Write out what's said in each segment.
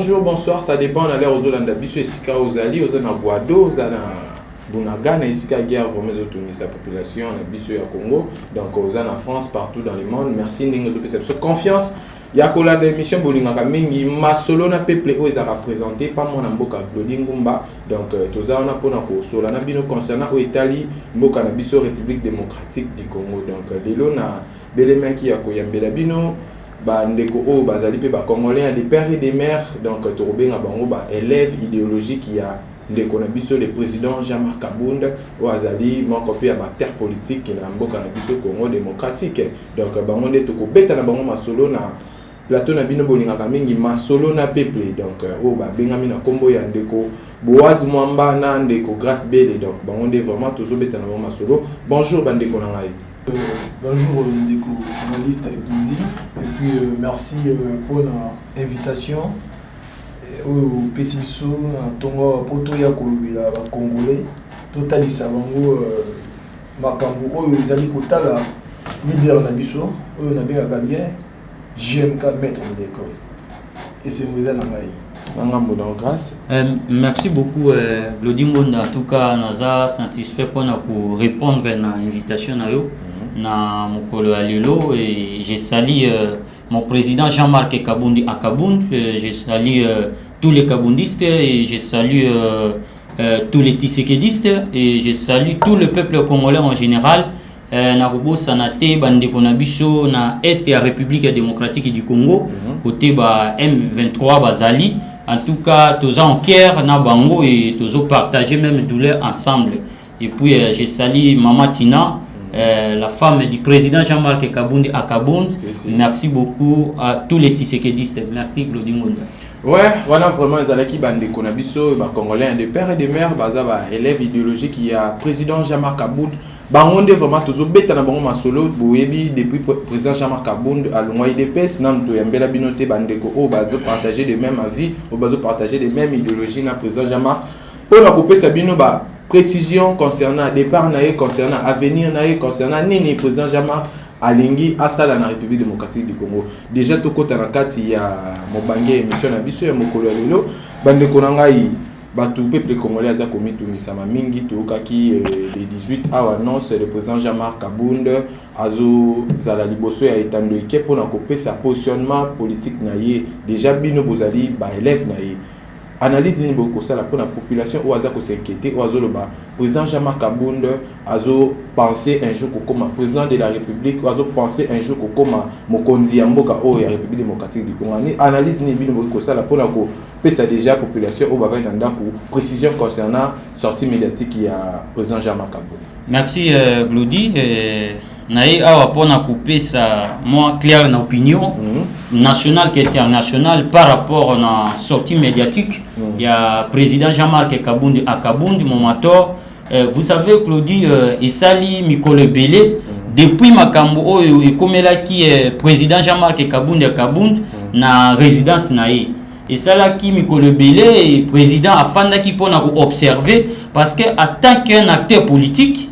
bonjour, bonsoir, ça dépend. On a l'air aux Olanda, Bissou, Sika, aux Ali, aux Anaguado, aux Bunaga, Sika, guerre, vraiment, autonomies sa population, on a Bissou à Congo, donc aux en France, partout dans le monde. Merci, Ndingo, cette confiance. Il y a que l'émission Bolinga Mingi, ma solo na peuple où ils ont représenté, pas mon amboka Glodi Ngumba, donc tout ça on a pour nous sur la nabino concernant au Italie, Mboka Nabiso République démocratique du Congo, donc les lots na Belémen qui a Koyambela Bino. Ndeko o bazali pe ba congolais des pères et des mères donc tobenga bango ba élève idéologique qui a ndeko na biso le président Jean-Marc Kabund o azali moko pe ba terre politique na mboka na biso Congo démocratique donc bango nde to ko beta na bango masolo na plateau na bino bolinga mingi masolo na peuple donc o ba bengami na kombo ya ndeko Boaz Mwamba na ndeko Grace Bele donc bango nde vraiment toujours beta na bango masolo. Bonjour bandeko na ngai. Bonjour Ndeko, journaliste et puis merci pour l'invitation au PCBSO Tongo Poto ya Kolubila Congolais Total Sabango Makambo oyo ezali kotala leader na biso oyo na benga bien JMK maître d'école et c'est Moïse Nangai. Merci beaucoup Glodingo, en tout cas naza satisfait pour répondre à l'invitation na mokolo alelo et je salue mon président Jean-Marc Kabundi à Kabund, je salue tous les kabundistes et je salue tous les tisekedistes et je salue tout le peuple congolais en général. Na robo sanate bande konabiso na est et la République démocratique du Congo côté ba M23 bazali. En tout cas, tous en cœur na bango et tous partager même douleur ensemble. Et puis je salue Maman Tina, la femme du président Jean-Marc Kabundi à Kabund. Merci beaucoup à tous les tisekedistes. Merci Glodingo. Ouais, voilà vraiment les alaki bande konabiso ba congolais de père et de mère baza ba élève idéologique qui a président Jean-Marc Kabund. Bangonde vraiment toujours beta na bango masolo boyebi depuis président Jean-Marc Kabund à l'ongwa IDPS nam to yambela binote bandeko o bazo partager les mêmes avis, o bazo partager les mêmes idéologies na président Jean-Marc. Pour la couper sabino ba précision concernant départ naé concernant avenir naé concernant nini président Jean-Marc alingi asala na République démocratique du Congo. Déjà to kota na kati ya mobange émission na biso ya mokolo lelo bandeko na ngai batu peuple congolais aza komitu misama mingi to kaki le 18 awa annonce le président Jean-Marc Kabund azo zala liboso ya etando ike pona kopesa positionnement politique na ye déjà bino bozali ba élève na ye analyse ni beaucoup ça la pour la population ou aza ko s'inquiéter ou azo le ba président Jean-Marc Kabund azo penser un jour comme président de la République ou azo penser un jour comme mokonzi ya mboka o ya République démocratique du Congo ni analyse ni bino beaucoup ça la pour la ko pesa déjà population au bavai dans pour précision concernant sortie médiatique il y a président Jean-Marc Kabund. Merci Glody. Naïe awa pona couper ça moi clair na opinion nationale et internationale par rapport à la sortie médiatique il y a président Jean-Marc Kabundi à Kabund mon mentor vous savez Claudie Isali Mikolo Belé depuis makambo oyo ekomela ki président Jean-Marc Kabundi à Kabund na résidence naïe et ça là qui Mikolo Belé président afanda qui pona observer parce que en tant qu'un acteur politique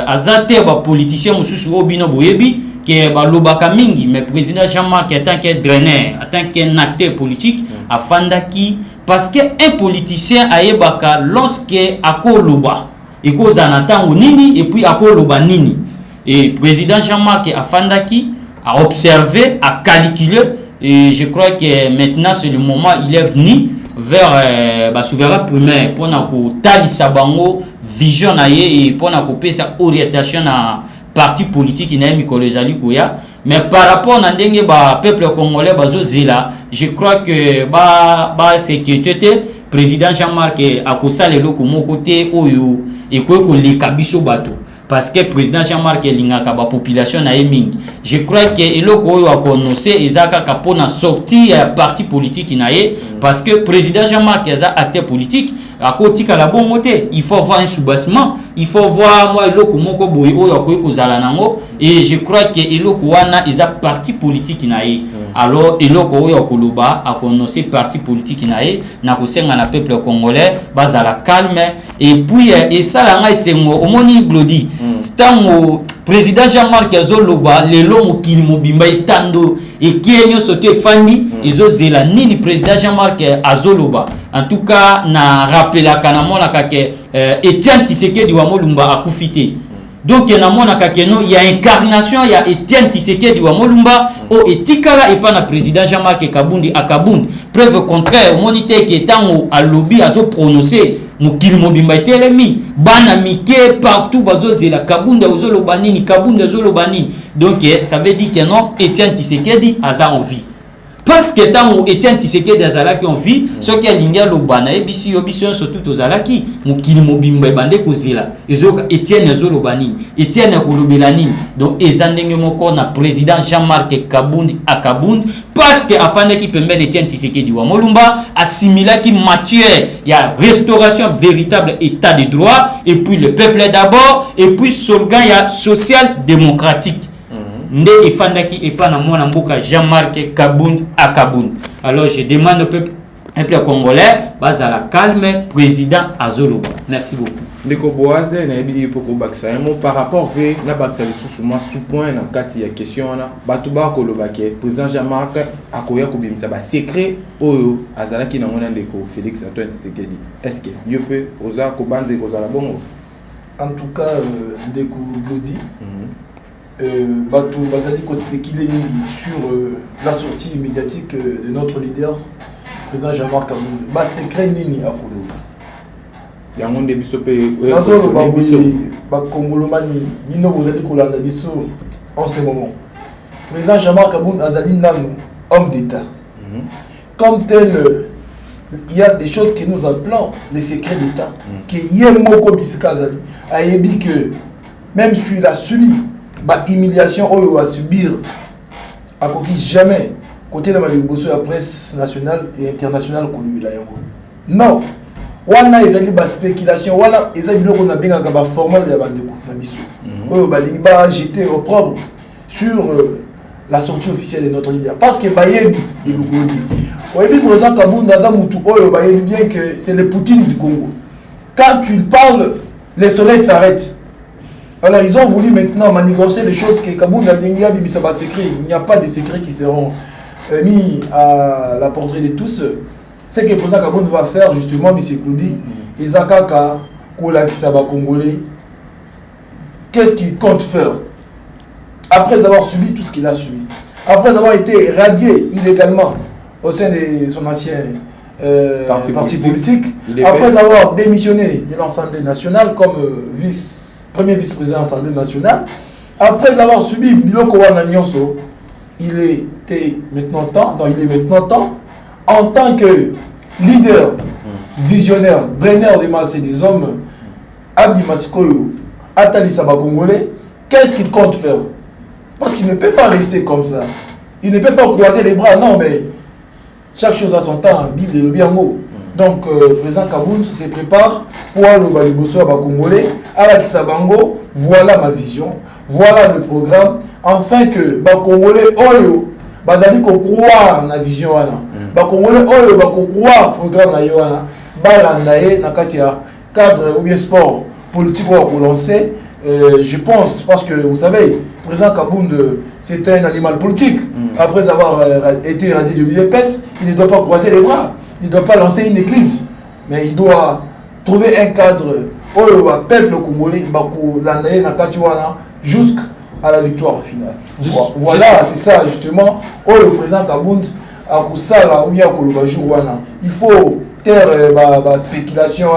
azate ba politicien mususu obino boyebi ke ba lobaka mingi mais président Jean-Marc en tant que draineur en tant qu'un acteur politique afanda ki parce que un politicien ayebaka lorsque akoloba eko zanatango nini et puis akoloba nini et président Jean-Marc afanda ki a observé a calculé et je crois que maintenant c'est le moment il est venu vers souverain primaire pour na ko talisa bango vision naie et pour na couper sa orientation na parti politique na Mikolo ezali koya mais par rapport na ndenge ba peuple congolais bazo zela je crois que ba sécurité président Jean-Marc akosala loko moko te oyo ekoyeko leka biso bato parce que président Jean-Marc lingaka ba population na mingi je crois que eloko oyo akonose ezaka kapona sortir parti politique naie parce que président Jean-Marc eza acteur politique à côté la bonne il faut voir un soubassement il faut voir moi eloko moko boy oyo akoyi kozala nango et je crois que eloko wana eza parti politique naie alors eloko oyo akoloba akonose parti politique naie na kosenga na peuple congolais bazala calme et puis et ça la ngai sengo omoni Glody stango président Jean-Marc Azoloba lelo mokili mobimba etando ekienyo sote fandi ezozela nini président Jean-Marc Azoloba en tout cas na rappela kana mona kake Etienne Tshisekedi wa Molumba akufite donc na mona kake no il y a incarnation il y a Etienne Tshisekedi wa Molumba o etikala et pas na président Jean-Marc Kabundi akabundi preuve contraire monité qui etango à lobby azo prononcer mokili mobimba etelemi bana mike partout bazozela kabunda ozoloba nini kabunda ozoloba nini donc ça veut dire que non Etienne Tshisekedi aza en vie parce que tant Etienne Tshisekedi azalaki en vie ce qui a linga lobana et bisi obisi surtout ozalaki mokili mobimba bande kozela ezoka Etienne azoloba nini Etienne akolobela nini donc ezandenge moko na président Jean-Marc Kabundi akabundi parce que afandaki pembeni Etienne Tshisekedi wa Molumba assimilaki matière ya restauration véritable état de droit et puis le peuple d'abord et puis slogan ya social démocratique nde ifandaki epa na mwana mboka Jean-Marc Kabundi akabundi. Alors je demande au peuple congolais bazala calme président Azoloba. Merci beaucoup. Ndeko Boaze na yebi poko baksa mo par rapport pe na baksa lisusu mo sous point na kati ya question na batu ba koloba ke président Jean-Marc akoya kobimisa ba secret oyo azalaki na mona ndeko Félix Antoine Tshisekedi. Est-ce que yo pe oza ko banze ko zala bongo? En tout cas ndeko Glody Batou Bazali ko spéculer sur la sortie médiatique de notre leader président Jean-Marc Kabundi. Ba secret nini akolo yango nde biso pe ba kongolomani bino bozali kolanda biso en ce moment. Président Jean-Marc Kabundi azali nanu homme d'état. Comme tel il y a des choses que nous appelons les secrets d'état que yemoko bisika azali ayebi que même si il a subi ba humiliation oyo à subir à koki jamais côté de la presse nationale et internationale kolubila yango non wana ezali ba spéculation wala ezali biloko na benga ka ba formal ya bandeko na biso oyo ba lingi ba jeter au propre sur la sortie officielle de notre leader parce que bayebi ilugodi oyebi président Kabundi aza mutu oyo bayebi bien que c'est le Poutine du Congo quand il parle le soleil s'arrête. Alors ils ont voulu maintenant manigancer les choses que Kabundi a dit secret. Il n'y a pas de secrets qui seront mis à la portée de tous. Ce que le président Kabundi va faire justement, M. Claudi, Isakaka, Kola Kisaba Congolais, qu'est-ce qu'il compte faire après avoir subi tout ce qu'il a subi, après avoir été radié illégalement au sein de son ancien parti politique, après avoir démissionné de l'Assemblée nationale comme premier vice-président de l'Assemblée nationale, après avoir subi Biloko Wana Nyonso, il est maintenant temps, en tant que leader, visionnaire, draineur des masses et des hommes, Abdi Masikoyo, Atali Saba Congolais, qu'est-ce qu'il compte faire? Parce qu'il ne peut pas rester comme ça. Il ne peut pas croiser les bras, non, mais chaque chose a son temps, Bible et le Biango. Donc, le président Kabundi se prépare pour le Baliboso à Congolais, à la Kisabango, voilà ma vision, voilà le programme, afin que les Congolais, Oyo, bazali ko croire na vision wana. Ba Congolais, Oyo, ba ko croire programme na yoana, balandaye na katia cadre ou bien sport politique pour lancer. Je pense, parce que vous savez, le président Kabundi, c'est un animal politique. Après avoir été radié de l'UDPS, il ne doit pas croiser les bras. Il ne doit pas lancer une église, mais il doit trouver un cadre où le peuple congolais jusqu'à la victoire finale. Voilà, c'est ça justement où le président Kabundi a Kusala ou bien il faut taire la spéculation,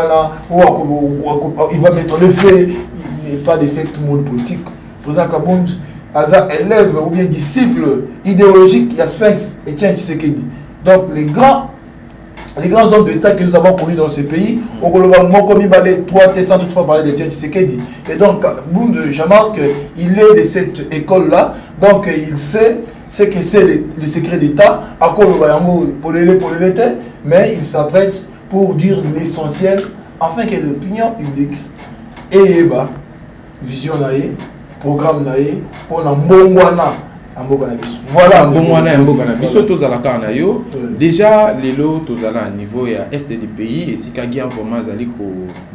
il va mettre le fait, il n'est pas de cette mode politique. Le président Kabundi a élève ou bien disciple idéologique, il y a Sphinx, Etienne Tshisekedi. Donc les grands hommes d'État que nous avons connus dans ce pays, on peut toutefois parler d'Etienne Tshisekedi. Et donc, Jean-Marc, il est de cette école-là, donc il sait ce que c'est les secrets d'État, à quoi mais il s'apprête pour dire l'essentiel, afin que l'opinion publique ait vision, programme, on a voilà déjà lelo tozala à niveau ya est du pays et si ka guerre vraiment zali ko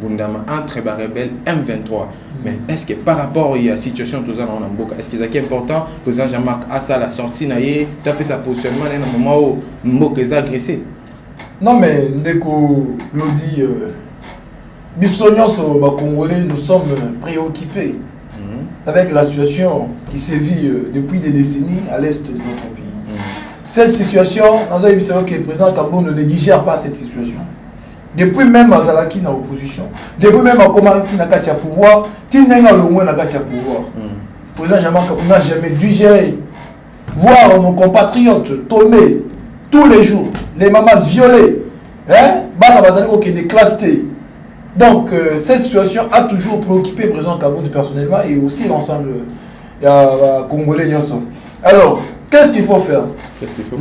bundama entre ba rebelle M23 Mais est-ce que par rapport à la situation de en Mboka, est-ce que c'est important que le président Jean-Marc Assa la sortie naie, tu as fait sa positionnement à un moment où Mboka est agressé? Non, mais Ndeko nous dit, Congolais, nous sommes préoccupés avec la situation qui sévit depuis des décennies à l'est de notre pays. Cette situation, nous avons dit que le président Kabou ne digère pas cette situation. Depuis même Azalaki dans l'opposition, depuis même à Komaki n'a qu'à pouvoir, Tinenga Longwe n'a qu'à pouvoir. Le président Jean-Marc Kabou n'a jamais dû gérer, voir nos compatriotes tomber tous les jours, les mamans violées, qui des classes T. Donc cette situation a toujours préoccupé le président Kabou personnellement et aussi l'ensemble congolais. Alors, qu'est-ce qu'il faut faire?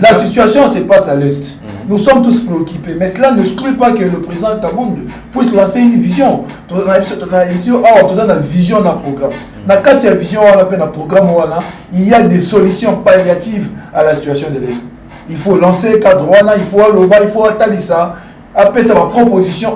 La situation se passe à l'Est. Nous sommes tous préoccupés, mais cela ne exclut pas que le président Kabou puisse lancer une vision. Vision d'un programme. Dans cette vision, il y a des solutions palliatives à la situation de l'Est. Il faut lancer cadre, il faut Aloba, il faut Atalissa. Après, ça va proposition,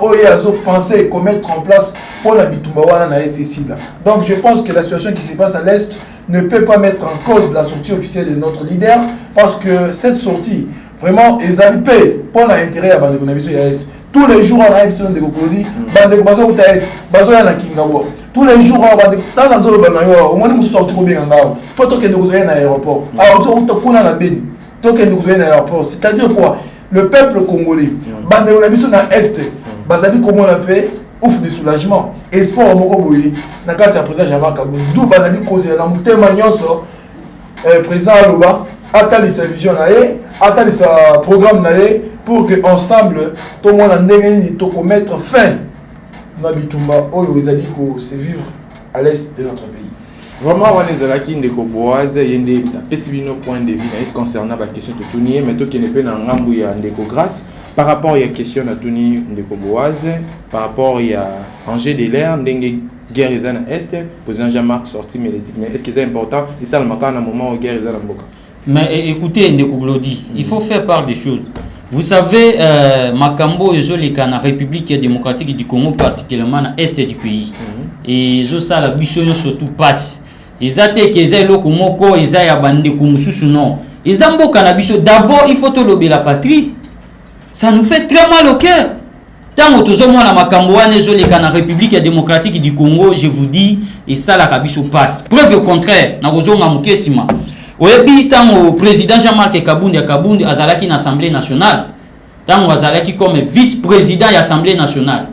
penser et mettre en place pour la Bitumbawana na cible. Donc, je pense que la situation qui se passe à l'Est ne peut pas mettre en cause la sortie officielle de notre leader, parce que cette sortie, vraiment, est alipée pour l'intérêt à Bandeko Nabiso Yaes. Tous les jours, on a besoin de Kokodi, Bandeko Bazo Utaes, Bazo Yana Kingabo. Tous les jours, on a dans le Banayo, au moins nous sortons bien en Gao. Il faut que nous soyons à l'aéroport. Alors, on a Beni. C'est-à-dire quoi? Le peuple congolais, Bandeko Nabiso na Est, Bazali comment on appelle, ouf de soulagement. Espoir au Mokoboui, na carte à président Jean-Marc Kabou. D'où Bazali cause la montée magnoso, président Aloba, attend sa vision naé, attend sa programme naé, pour que ensemble, tout le monde a de mettre fin na bitumba, où ils allaient se vivre à l'Est de notre pays. Vraiment, on est là qui ndeko boise, il y a des spécifiques points de vue concernant la question de Touni, mais tout qui n'est pas dans l'ambou ya ndeko grâce par rapport à la question de Touni ndeko boise, par rapport à Angers de l'air, ndenge guerre en est, président Jean-Marc sorti mais est-ce que c'est important et ça le matin à un moment où guerre en Mboka. Mais écoutez ndeko Glody, il faut faire part des choses. Vous savez, Makambo et la République démocratique du Congo, particulièrement à l'est du pays, et ça la mission surtout passe. Ils ont été qu'ils aient l'eau moko, ils ont abandonné comme sous non. Ils ont beaucoup cannabis. D'abord, il faut te la patrie. Ça nous fait très mal au cœur. Tant que tout le monde a Makamboane, la République démocratique du Congo, je vous dis, et ça la cabis passe. Preuve au contraire, na gozo mamuke sima. Oyebi tant au président Jean-Marc Kabundi azalaki na Assemblée nationale. Tant azalaki comme vice-président de l'Assemblée nationale.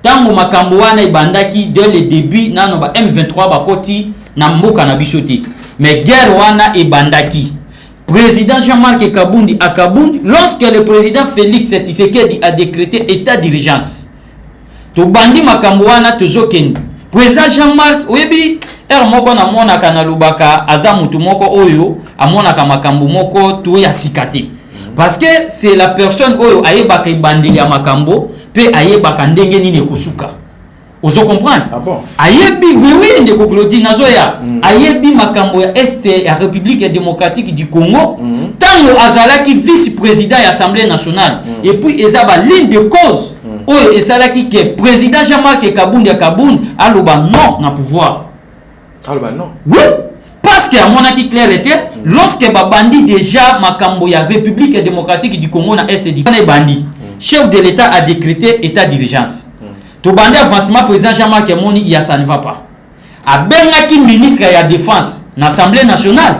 Tant au Makamboane bandaki dès le début na no ba M23 bakoti na mboka na bisote. Mais guerre wana e bandaki. Président Jean-Marc Kabundi à Kabundi, lorsque le président Félix Tshisekedi a décrété état d'urgence. To bandi makambo wana tozokendi. Président Jean-Marc oyebi moko na mona kana lubaka azamutu moko oyo amonaka makambo moko to ya sikate. Parce que c'est la personne oyo ayebaka ibandeli ya makambo pe ayebaka ndenge nini kosuka. Ozo comprendre? Ah bon? Ayebi oui ndeko Glody nazoya. Ayebi makambo ya Est ya République démocratique du Congo. Tango azalaki vice-président de l'Assemblée nationale. Et puis ezaba ligne de cause. Oyo ezalaki que président Jean-Marc Kabundi aloba non na pouvoir. Aloba non. Oui. Parce que à mon avis clair était lorsque babandi déjà makambo ya République démocratique du Congo na Est du bandi. Chef de l'État a décrété état d'urgence. To bande avancement président Jean-Marc Moni ça ne va pas. Abengaki ministre ya défense na Assemblée nationale.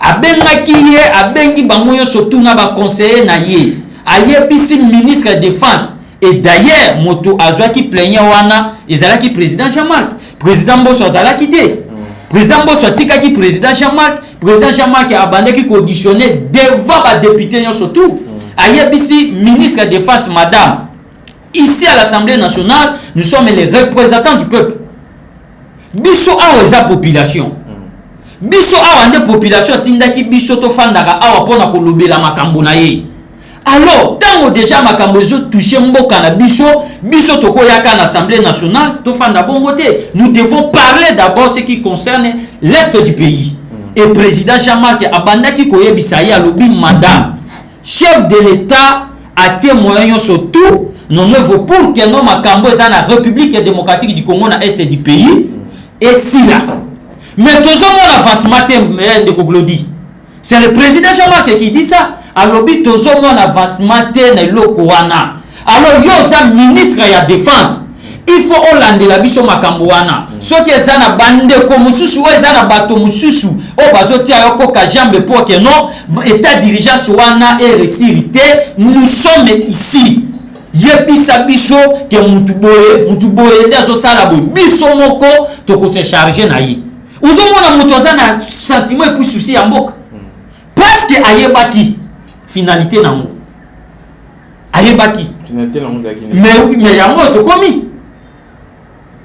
Abengaki ye abengi bangoyo surtout na ba conseiller na ye. Ayebisi ministre de défense et d'ailleurs moto azwaki plaignant wana ezalaki président Jean-Marc. Président Bosso azalaki té. Président Bosso tikaki président Jean-Marc a bandaki auditionné devant ba député surtout. Ayebisi ministre de défense madame. Ici à l'Assemblée nationale, nous sommes les représentants du peuple. Biso a population. Biso a population tindaki biso to fandaka awa pona ko lobela makambo na ye. Alors, tant déjà makambo zo touché mboka na biso to ko yaka na l'Assemblée nationale to fanda bongote. Nous devons parler d'abord ce qui concerne l'est du pays. Et président Jean-Marc abandaki ko yebisa ya lobi madame, chef de l'État a témoigné surtout non œuvre pour que nos makambo za na République démocratique du Congo na est du pays et si là. Mais tout le monde avancement de Glody. C'est le président Jean-Marc qui dit ça. Alors, tout le monde avancement de l'Okouana. Alors, yo, ça ministre de la défense. Il faut Hollande la biso makambouana. Ce qui est ça na bande comme susu, ou ça na bateau mususu. O bazoti ayoko ka jambe pour que non, état dirigeant soana et récité. Nous sommes ici. Yebisa biso que mutuboye ndazo sala bo biso moko toko se charger na yi. Uzomona mutoza na sentiment et puis souci ya mboka. Parce que ayebaki finalité na mo. Ayebaki finalité na mo zaki. Mais ya mo to komi.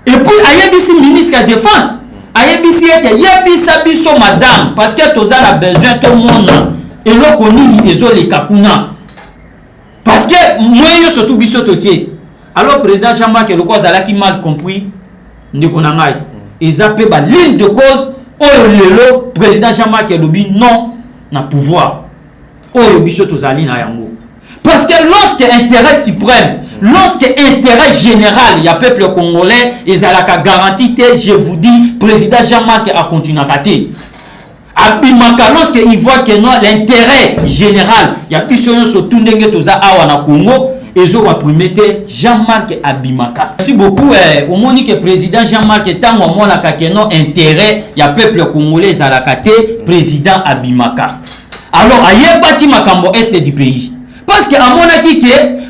Et puis ayebisi ministre de la défense. Ayebisi que yebisa biso madame parce que toza la besoin tout le monde et lo konini ezo le kakuna. Parce que moi je surtout biso totier. Alors président Jean-Marc le cause ala qui mal compris ndeko na ngai. Ezape ba ligne de cause oyo lelo président Jean-Marc lobi non na pouvoir. Oyo biso tozali na yango. Parce que lorsque intérêt suprême, lorsque intérêt général, il y a peuple congolais, ils ont la garantie, je vous dis, président Jean-Marc a continué à rater. Abimaka, lorsqu'il voit que non, l'intérêt général, il y a plus de choses tout le monde à Congo, ils ont primé Jean-Marc Abimaka. Merci beaucoup. Au moment que président Jean-Marc est en moment là, non intérêt, il y a peuple congolais, ils ont la président Abimaka. Alors, il y a pas qui makambo est du pays. Parce que à mon avis,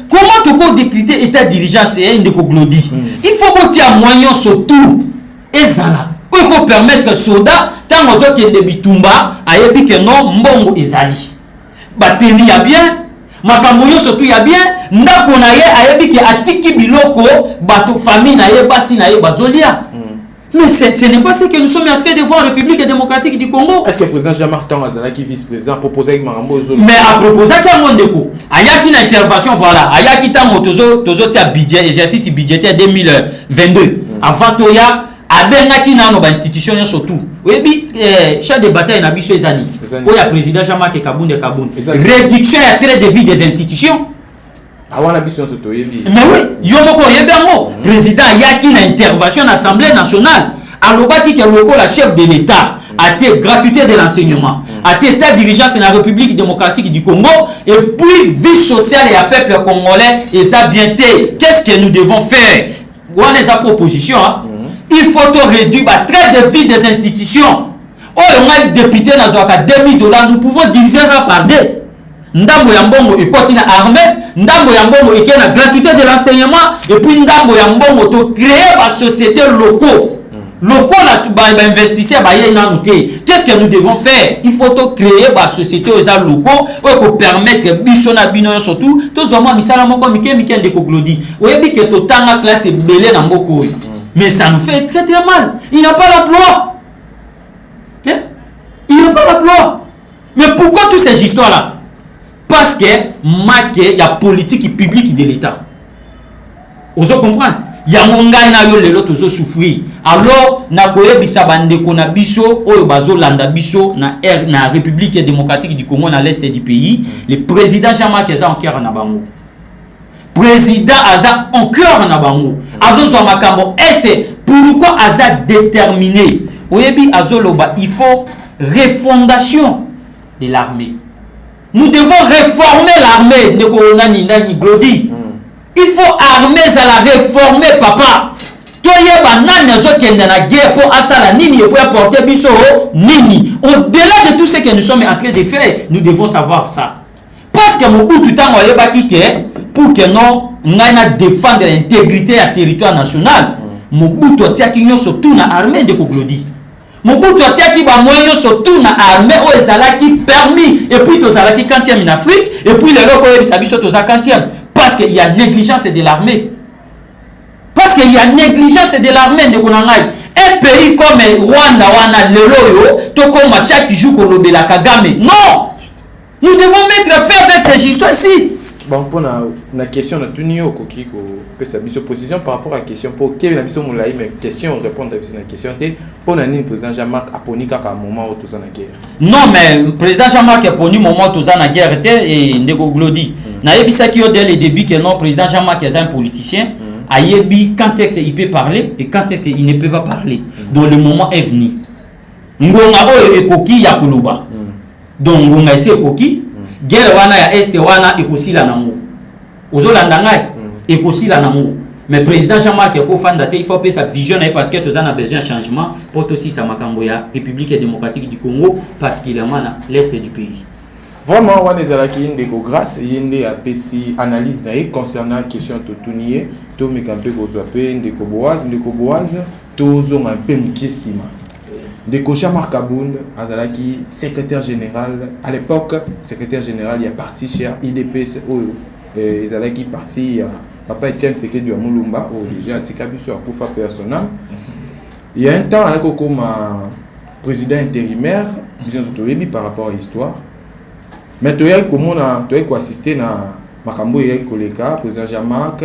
comment tu peux décréter état dirigeant c'est de Glody. Il faut que tu aies moyen surtout et ça là. Il faut permettre soda tant aux autres qui bitumba ayebi que non mbongo ezali. Bateni ya bien, makamboyo surtout ya bien, ndako na ye ayebi que atiki biloko bato famille na ye basi na ye bazolia. Mais ce n'est pas ce que nous sommes en train de voir en République démocratique du Congo. Est-ce que le président Jean-Marc Tanzala qui vice-président proposé avec Marambo? Mais à proposer qu'à mon déco, il y a une intervention, voilà, il y a qui t'a un budget, exercice budgétaire 2022. Avant tout, il y a qui n'a pas institution surtout. Oui, chef de bataille n'a pas eu années. Il y a président Jean-Marc Kaboun de Kaboun. Réduction et attrait de vie des institutions. Avant la mission surtout, mais oui, Yomoko Yebango, président Yaki na intervention à l'Assemblée nationale. Alors, qui est le la chef de l'État, a été gratuité de l'enseignement, a été état dirigeant de la République démocratique du Congo, et puis vie sociale et à peuple congolais, et ça bien été. Qu'est-ce que nous devons faire? Voilà les propositions. Il faut réduire la traite de vie des institutions. Oh, on a député dans $2,000, nous pouvons diviser par deux. Ndambo Yambongo et continue armée, Ndambo Yambongo et qui a la gratuité de l'enseignement, et puis Ndambo Yambongo to créer la société locaux. Locaux là, investisseurs, qu'est-ce que nous devons faire? Il faut créer la société aux locaux pour permettre Bishona Bino surtout, tous les hommes, Misala Moko, Mikel de Glody. Vous voyez que tout la classe est belée dans Moko. Mais ça nous fait très très mal. Il n'a pas l'emploi. Il n'a pas l'emploi. Mais pourquoi toutes ces histoires-là? Parce que il y a politique publique de l'État. Vous comprenez? Il y a mon gars qui a souffrir. Alors, na koye bisabande kona biso, oyo bazo landa biso na République démocratique du Congo, dans l'est du pays, le président Jean-Marc Eza en cœur na bango. Président Aza en cœur na bango. Azo zo makambo est pourquoi Aza déterminé. Oyebi Azo loba, il faut refondation de l'armée. Nous devons réformer l'armée de Nani Glody. Il faut armer ça la réformer, papa. Toyeba nani qui est dans la guerre pour asala nini et pour apporter biso nini. Au-delà de tout ce que nous sommes en train de faire, nous devons savoir ça. Parce que mon bout tout temps oyeba qui pour que non ngana défendre l'intégrité du territoire national. Mon bout tout tia qui surtout na armée de Glody. Mobutu atiaki ba moyen surtout na armée o ezalaki permis et puis tozalaki 40e en Afrique et puis le loko yebisa biso toza 40e parce qu'il y a négligence de l'armée. Parce qu'il y a négligence de l'armée de Konangai. Un pays comme Rwanda wana lelo yo to comme chaque jour ko lobela Kagame. Non. Nous devons mettre fin avec ces histoires-ci. Bon, pour la question de Tunio, qui peut s'habiller sur position par rapport à la question, pour quelle la mission moulaï, mais question, répondre à la question, pour la président Jean-Marc a poni qu'à un moment où tout en a guerre. Non, mais président Jean-Marc a poni moment où tout en a guerre et Ndeko Glody. N'a pas dit ça qui dès le début que non, président Jean-Marc est un politicien, Ayebi, quand est-ce il peut parler et quand est-ce il ne peut pas parler. Donc le moment est venu. Ngonga oyo ekoki ya kuluba. Donc ngonga ese ekoki. Guerre wana ya este wana ekosila nango. Ozolanda ngai ekosila nango. Mais président Jean-Marc Ekofanda il faut sa vision parce que tous a besoin de changement pour aussi sa makambo ya République démocratique du Congo, particulièrement dans l'est du pays. Vraiment, on est à la grâce et il y a une analyse concernant la question de Tounier, tout le monde de Koboaz, tout le monde un peu mukesima. De Jean-Marc Kabound, Azalaki, secrétaire général, à l'époque, secrétaire général, il y a parti chez IDPS, Azalaki parti, Papa Etienne Tshisekedi du Moulumba, déjà Tikabiso a Koufa personnel. Il y a un temps, comme président intérimaire, par rapport à l'histoire. Mais tu as assisté à Makambo et Koleka, président Jean-Marc,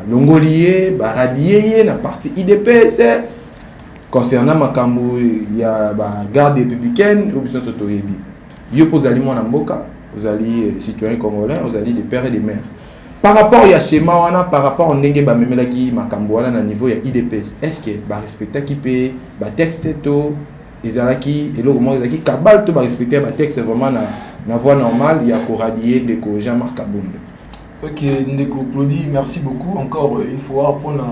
Longolier, Radier, la partie IDPS. Concernant Makambo, il y a garde républicaine, ou bien Sotoyebi. Yo vous allez mon amboka, vous allez citoyens congolais, vous allez des pères et des mères. Par rapport à schéma, par rapport à Ndenge Bamemelaki Makambo à niveau de IDPS, est-ce que respecter qui paye, texte to Ezalaki et le moment Ezalaki Kabal to respecter texte vraiment na voie normale, il y a Koradier de Jean-Marc Kabound. Ok, Ndeko Claudie, merci beaucoup encore une fois pour la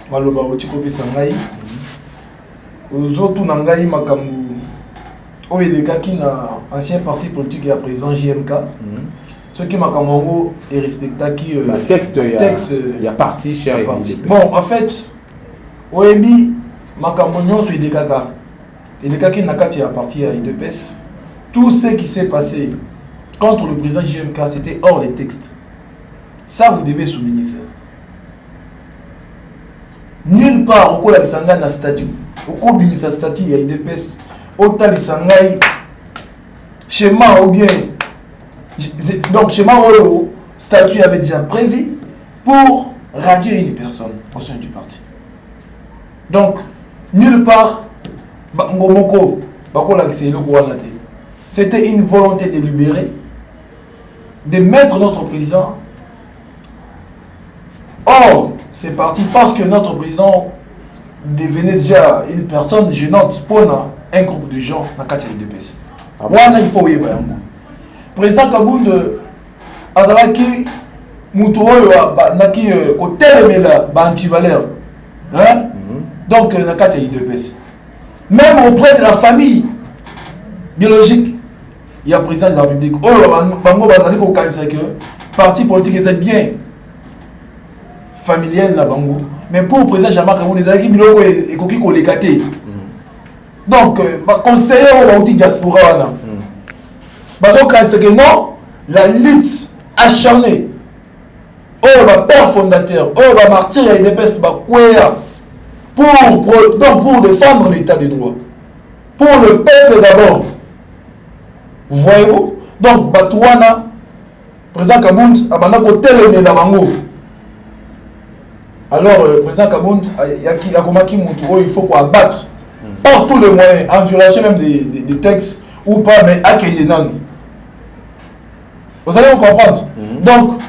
maloba otikope sangai. Ozotu nangai makambu oyedekaki na ancien parti politique et à président JMK. Ce qui makambo est respectaki texte il y a parti cher et bon en fait oyebi makambo nyonso edekaka edekaki na kati ya parti ya IDPS. Tout ce qui s'est passé contre le président JMK, c'était hors des textes. Ça, vous devez souligner ça. Nulle part, au cours de la statut, au cours de sa statut, il y a une IDPS, autant de sangai, schéma ou bien. Donc, schéma ou statut avait déjà prévu pour radier une personne au sein du parti. Donc, nulle part, c'était une volonté délibérée de mettre notre président hors c'est parti parce que notre président devenait déjà une personne gênante pour un groupe de gens dans la IDPS. Il faut y avoir. Président Kabound Azalaki Moutouroyo Naki Kotelemela Bantivaleur. Donc dans la IDPS. Même auprès de la famille biologique, il y a le président de la République. Bango Bazali ko kanisa que parti politique est bien familial la Bango. Mais pour le président Jean-Marc Kabound, les amis biloko et koki ko lekate. Donc conseiller au diaspora wana. Bazo kanisa que non, la lutte acharnée. Oh le père fondateur, oh le martyr et IDPS ba kwea pour défendre l'état de droit. Pour le peuple d'abord. Voyez-vous? Donc, Batouana, président Kabound, a côté le Nabango. Alors, président Kabound, il faut qu'on abattre par tous les moyens, en violation même des textes ou pas, mais à Kendenan. Vous allez vous comprendre? Donc,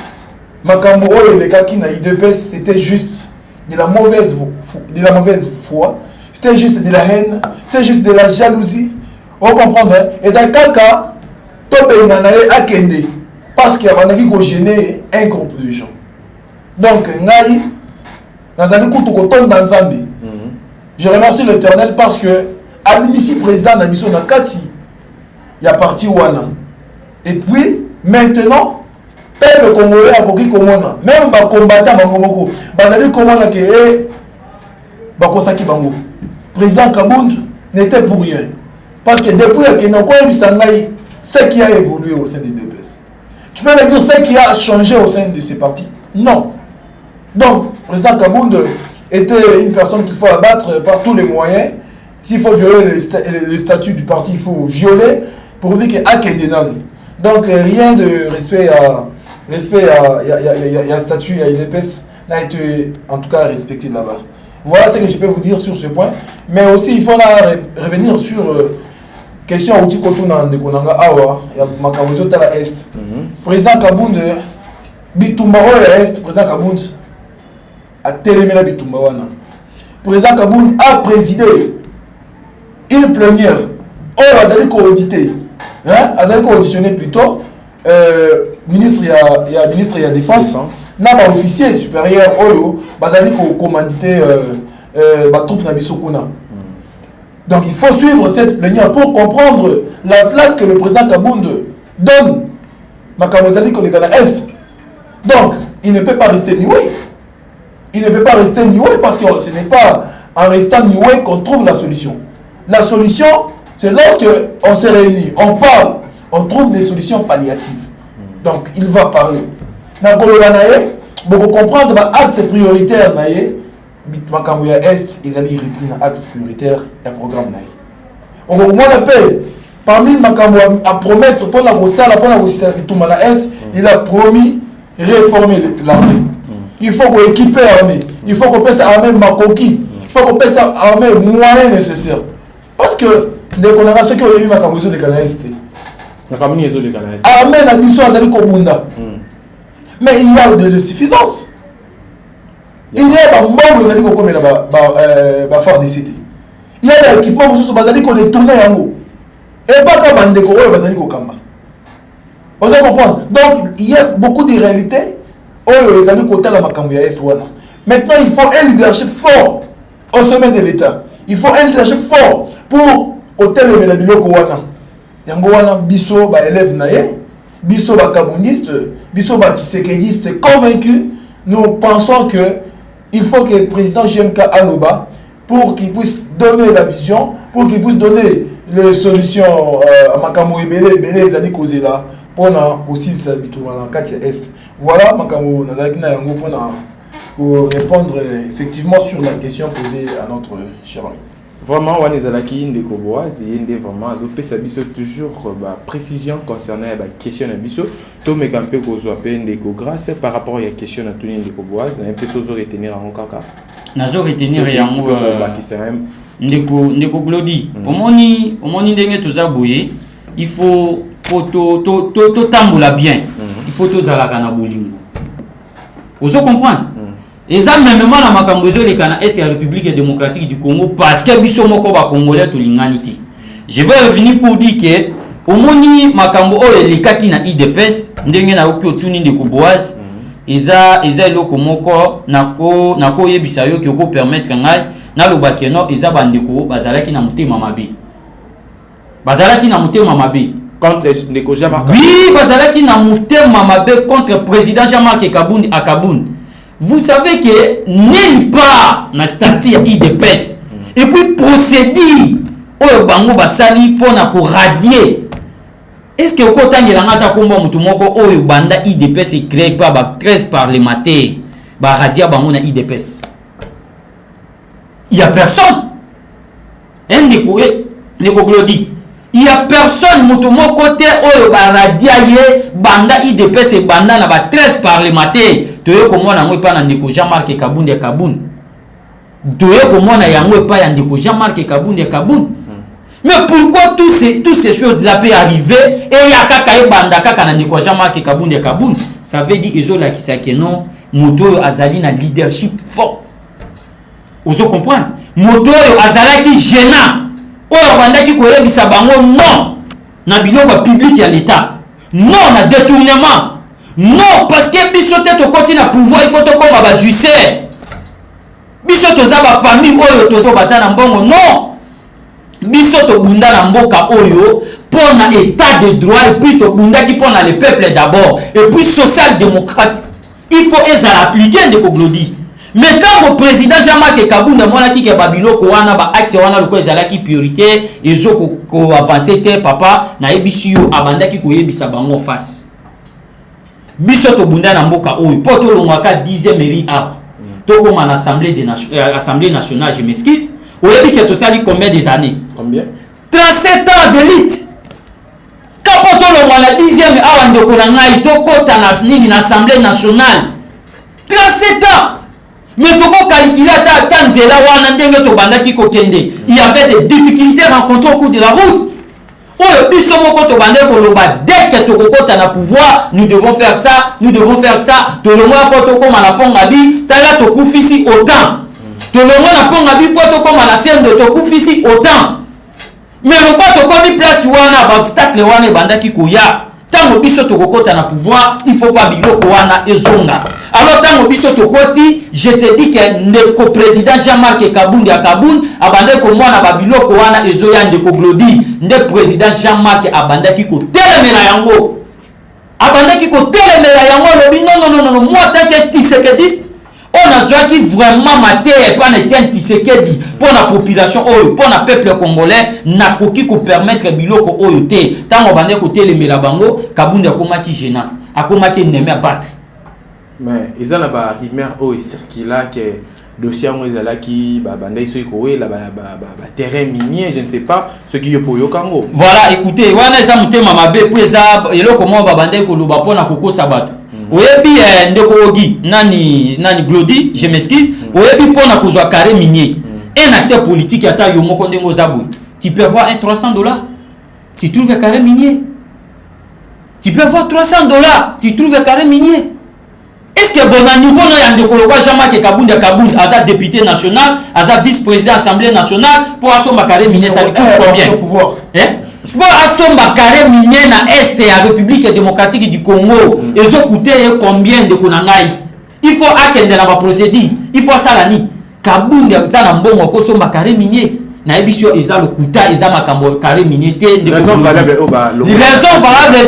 Makambo et les gars qui n'a IDPS, c'était juste de la mauvaise foi, c'était juste de la haine, c'était juste de la jalousie. Vous comprenez? Et dans quel cas, parce qu'il y a gêné un groupe de gens. Donc, je remercie l'Éternel parce que ici président Nabiso Nakati, il y a parti Wana. Et puis, maintenant, peuple congolais a coquille Komona. Même les combattants Bangomoko, Bazali Komona qui est Bakosaki Bango. Président Kabound n'était pour rien. Parce que depuis qu'il n'y a pas eu ce qui a évolué au sein des DPS. Tu peux me dire ce qui a changé au sein de ces partis? Non. Donc, président Kabound était une personne qu'il faut abattre par tous les moyens. S'il faut violer le statut du parti, il faut violer pourvu qu'il y ait Akendenan. Donc, rien de respect à statut à IDPS n'a été en tout cas respecté là-bas. Voilà ce que je peux vous dire sur ce point. Mais aussi, il faut revenir sur question outil kotuna de konanga awa ya makamozo tala est. Président Kabound Bitumbaro est président Kabound à Télémena Bitumbawana. Le président Kaboun a présidé une plénière. Oh, il a auditionné plutôt ministre de la Défense. N'a pas officier supérieur. Oh, il a commandité troupes na Bisokuna. Donc il faut suivre cette plénière pour comprendre la place que le président Kaboun donne. Makamozali qu'on est dans l'Est. Donc, il ne peut pas rester noué. Il ne peut pas rester noué parce que ce n'est pas en restant noué qu'on trouve la solution. La solution, c'est lorsque on se réunit, on parle, on trouve des solutions palliatives. Donc, il va parler. Pour comprendre l'axe prioritaire, Makamouya Est, ils allaient repris l'axe prioritaire et le programme. On va l'appelle. Parmi Makamouya à promettre pour la Gossala, pour la Gossala, il a promis réformer l'armée. Il faut qu'on équipe l'armée. Il faut qu'on passe l'armée Makoki. Il faut qu'on passe l'armée moyen nécessaire. Parce que dès qu'on a ceux qui ont eu Makamouya de Canadiste. L'armée n'a pas besoin d'aller Kobunda. Mais il y a des insuffisances. Il y a des membres qui ont commis la phare des cités. Il y a des équipements qui ont détourné en haut. Et pas comme un décoré, vous allez comprendre. Donc, il y a beaucoup de réalités. Les amis côté la Makamouya Est. Maintenant, il faut un leadership fort au sommet de l'État. Il faut un leadership fort pour hôtel et Ménabilo Kouana. Yangowana, Bisso, élève naïe, Bisso, kabouniste, Bisso, tisékédiste, convaincu. Nous pensons qu'il faut que le président JMK Aloba, pour qu'il puisse donner la vision, pour qu'il puisse donner les solutions à Makamouya les années causées là. Pour aussi Est. Voilà pour répondre effectivement sur la question posée à notre cher ami. Vraiment, on est allé Ndeko Boaz, il y a vraiment toujours précision concernant la question de Bisso. Tout me campé Ndeko grâce par rapport à la question de Ndeko Boaz, on peut retenir en kaka. Nazo retenir Ndeko Glody. Au moni ndenge toza boye, il faut to tambola bien. Il faut tous à la bolingo. Vous comprenez? Et ça même na makambo les kana est la République démocratique du Congo parce que biso moko ba congolais to linganité. Je vais revenir pour dire que au moni makambo o elekaki na IDPS ndenge na oki otuni Ndeko Boaz eza eloko moko nako yebisa yo ko permettre ngai na lobaki no eza bandeko bazalaki na mutema mabe. Contre Ndeko Jean-Marc. Oui, bazalaki na mutema mabe contre le président Jean-Marc Kaboun à Kaboun. Vous savez que nulle part na statut IDPS et puis procédure oyo bango basali pona ko radier. Est-ce que okotangela ngata komba mutu moko oyo banda IDPS est créé par 13 parlementaires ba radia bango na IDPS? Il y a personne. Ndeko Glody. Il n'y a personne qui côté oyo baradia ye banda IDPS et banda na ba 13 parlementaires. Toye comment na pas na Ndeko Jean-Marc Kaboun de Kaboun. Toye comment na yango pas Ndeko Jean-Marc Kaboun de Kaboun. Mais pourquoi tous ces choses là peuvent arriver et ya kaka banda kaka na Ndeko Jean-Marc Kaboun de Kaboun? Ça veut dire ezo la kisaki non moto azali na leadership fort. Vous comprenez? Moto azala qui gênant. Oyo bandaki koyebisa bango non na biloko public ya l'état, non na détournement, non parce que biso te to koti na pouvoir il faut to koma ba justice biso to za ba famille oyo to so baza na mbongo, non biso to bunda na mboka oyo pour na état de droit et puis to bunda qui pour na le peuple d'abord et puis social démocrate il faut ezala appliquer Ndeko Glody. Mais quand le président Jean-Marc Kaboun a dit que Babilo Kowana ba acte wana loko ezala ki priorité et zo ko avancer te papa na ebisio abanda ki ko yebisa bango face. Biso to bunda na mboka oyo poto longaka 10e mairie a. To comme en assemblée nationale, je m'excuse. Au yebi que to sali combien des années? Combien? 37 ans d'élite. Quand poto longana 10e a ndeko na ngai to kota na nini na assemblée nationale. 37 ans. Mais toko calculata tanzela wana ndenge to bandaki kokende. Il y avait des difficultés rencontrées au cours de la route. oyo biso moko tobande koloba dès que tokokota na pouvoir nous devons faire ça tolongola po tokoma na pongabi tala tokufisi autant tolongola na pongabi po tokoma na siende tokufisi autant mais lokwa tokomi place wana ba obstacle wana ebandaki koya tango biso tokokota na pouvoir il faut pas biloko wana ezonga alors tango biso tokoti je te dis que ndeko président Jean-Marc Kabundi Kabundi abandaki komona ba biloko wana ezoya ndeko Glody nde président Jean-Marc abandaki ko telemela yango lobi non moi tant que Tshisekedi on a joué qui vraiment maté et pas ne tient Tshisekedi pour la population pour le peuple congolais n'a koki ko permettre biloko oyote tant on bande côté les melabango Kabundi akomaki gênant akomaki neme abattre mais ils ont la rumeur au circula que dossier ngo ezala ki ba bande so ko la ba terrain minier je ne sais pas ce qui est pour yokango voilà écoutez wana eza mutema mabe pour eza eloko mo ba bande ko loba pona kokosa bato oyebi ndeko ogi nani Glody je m'excuse oyebi pona kozwa carré minier un acteur politique ata yo moko ndengo zabou tu peux voir un $300 tu trouves un carré minier tu peux voir $300 tu trouves un carré minier. Est-ce que bon à niveau non yande kolokwa Jean-Marc Kabundi aza député national aza vice-président assemblée nationale pour asomba carré minier ça lui coûte combien pour asomba carré minier na est ya République démocratique du Congo ezo coûter combien de konangai il faut akende na ba procédure il faut salani Kabundi aza na mbongo ko somba carré minier na ebisio eza le kuta eza makambo carré minier te de raison valable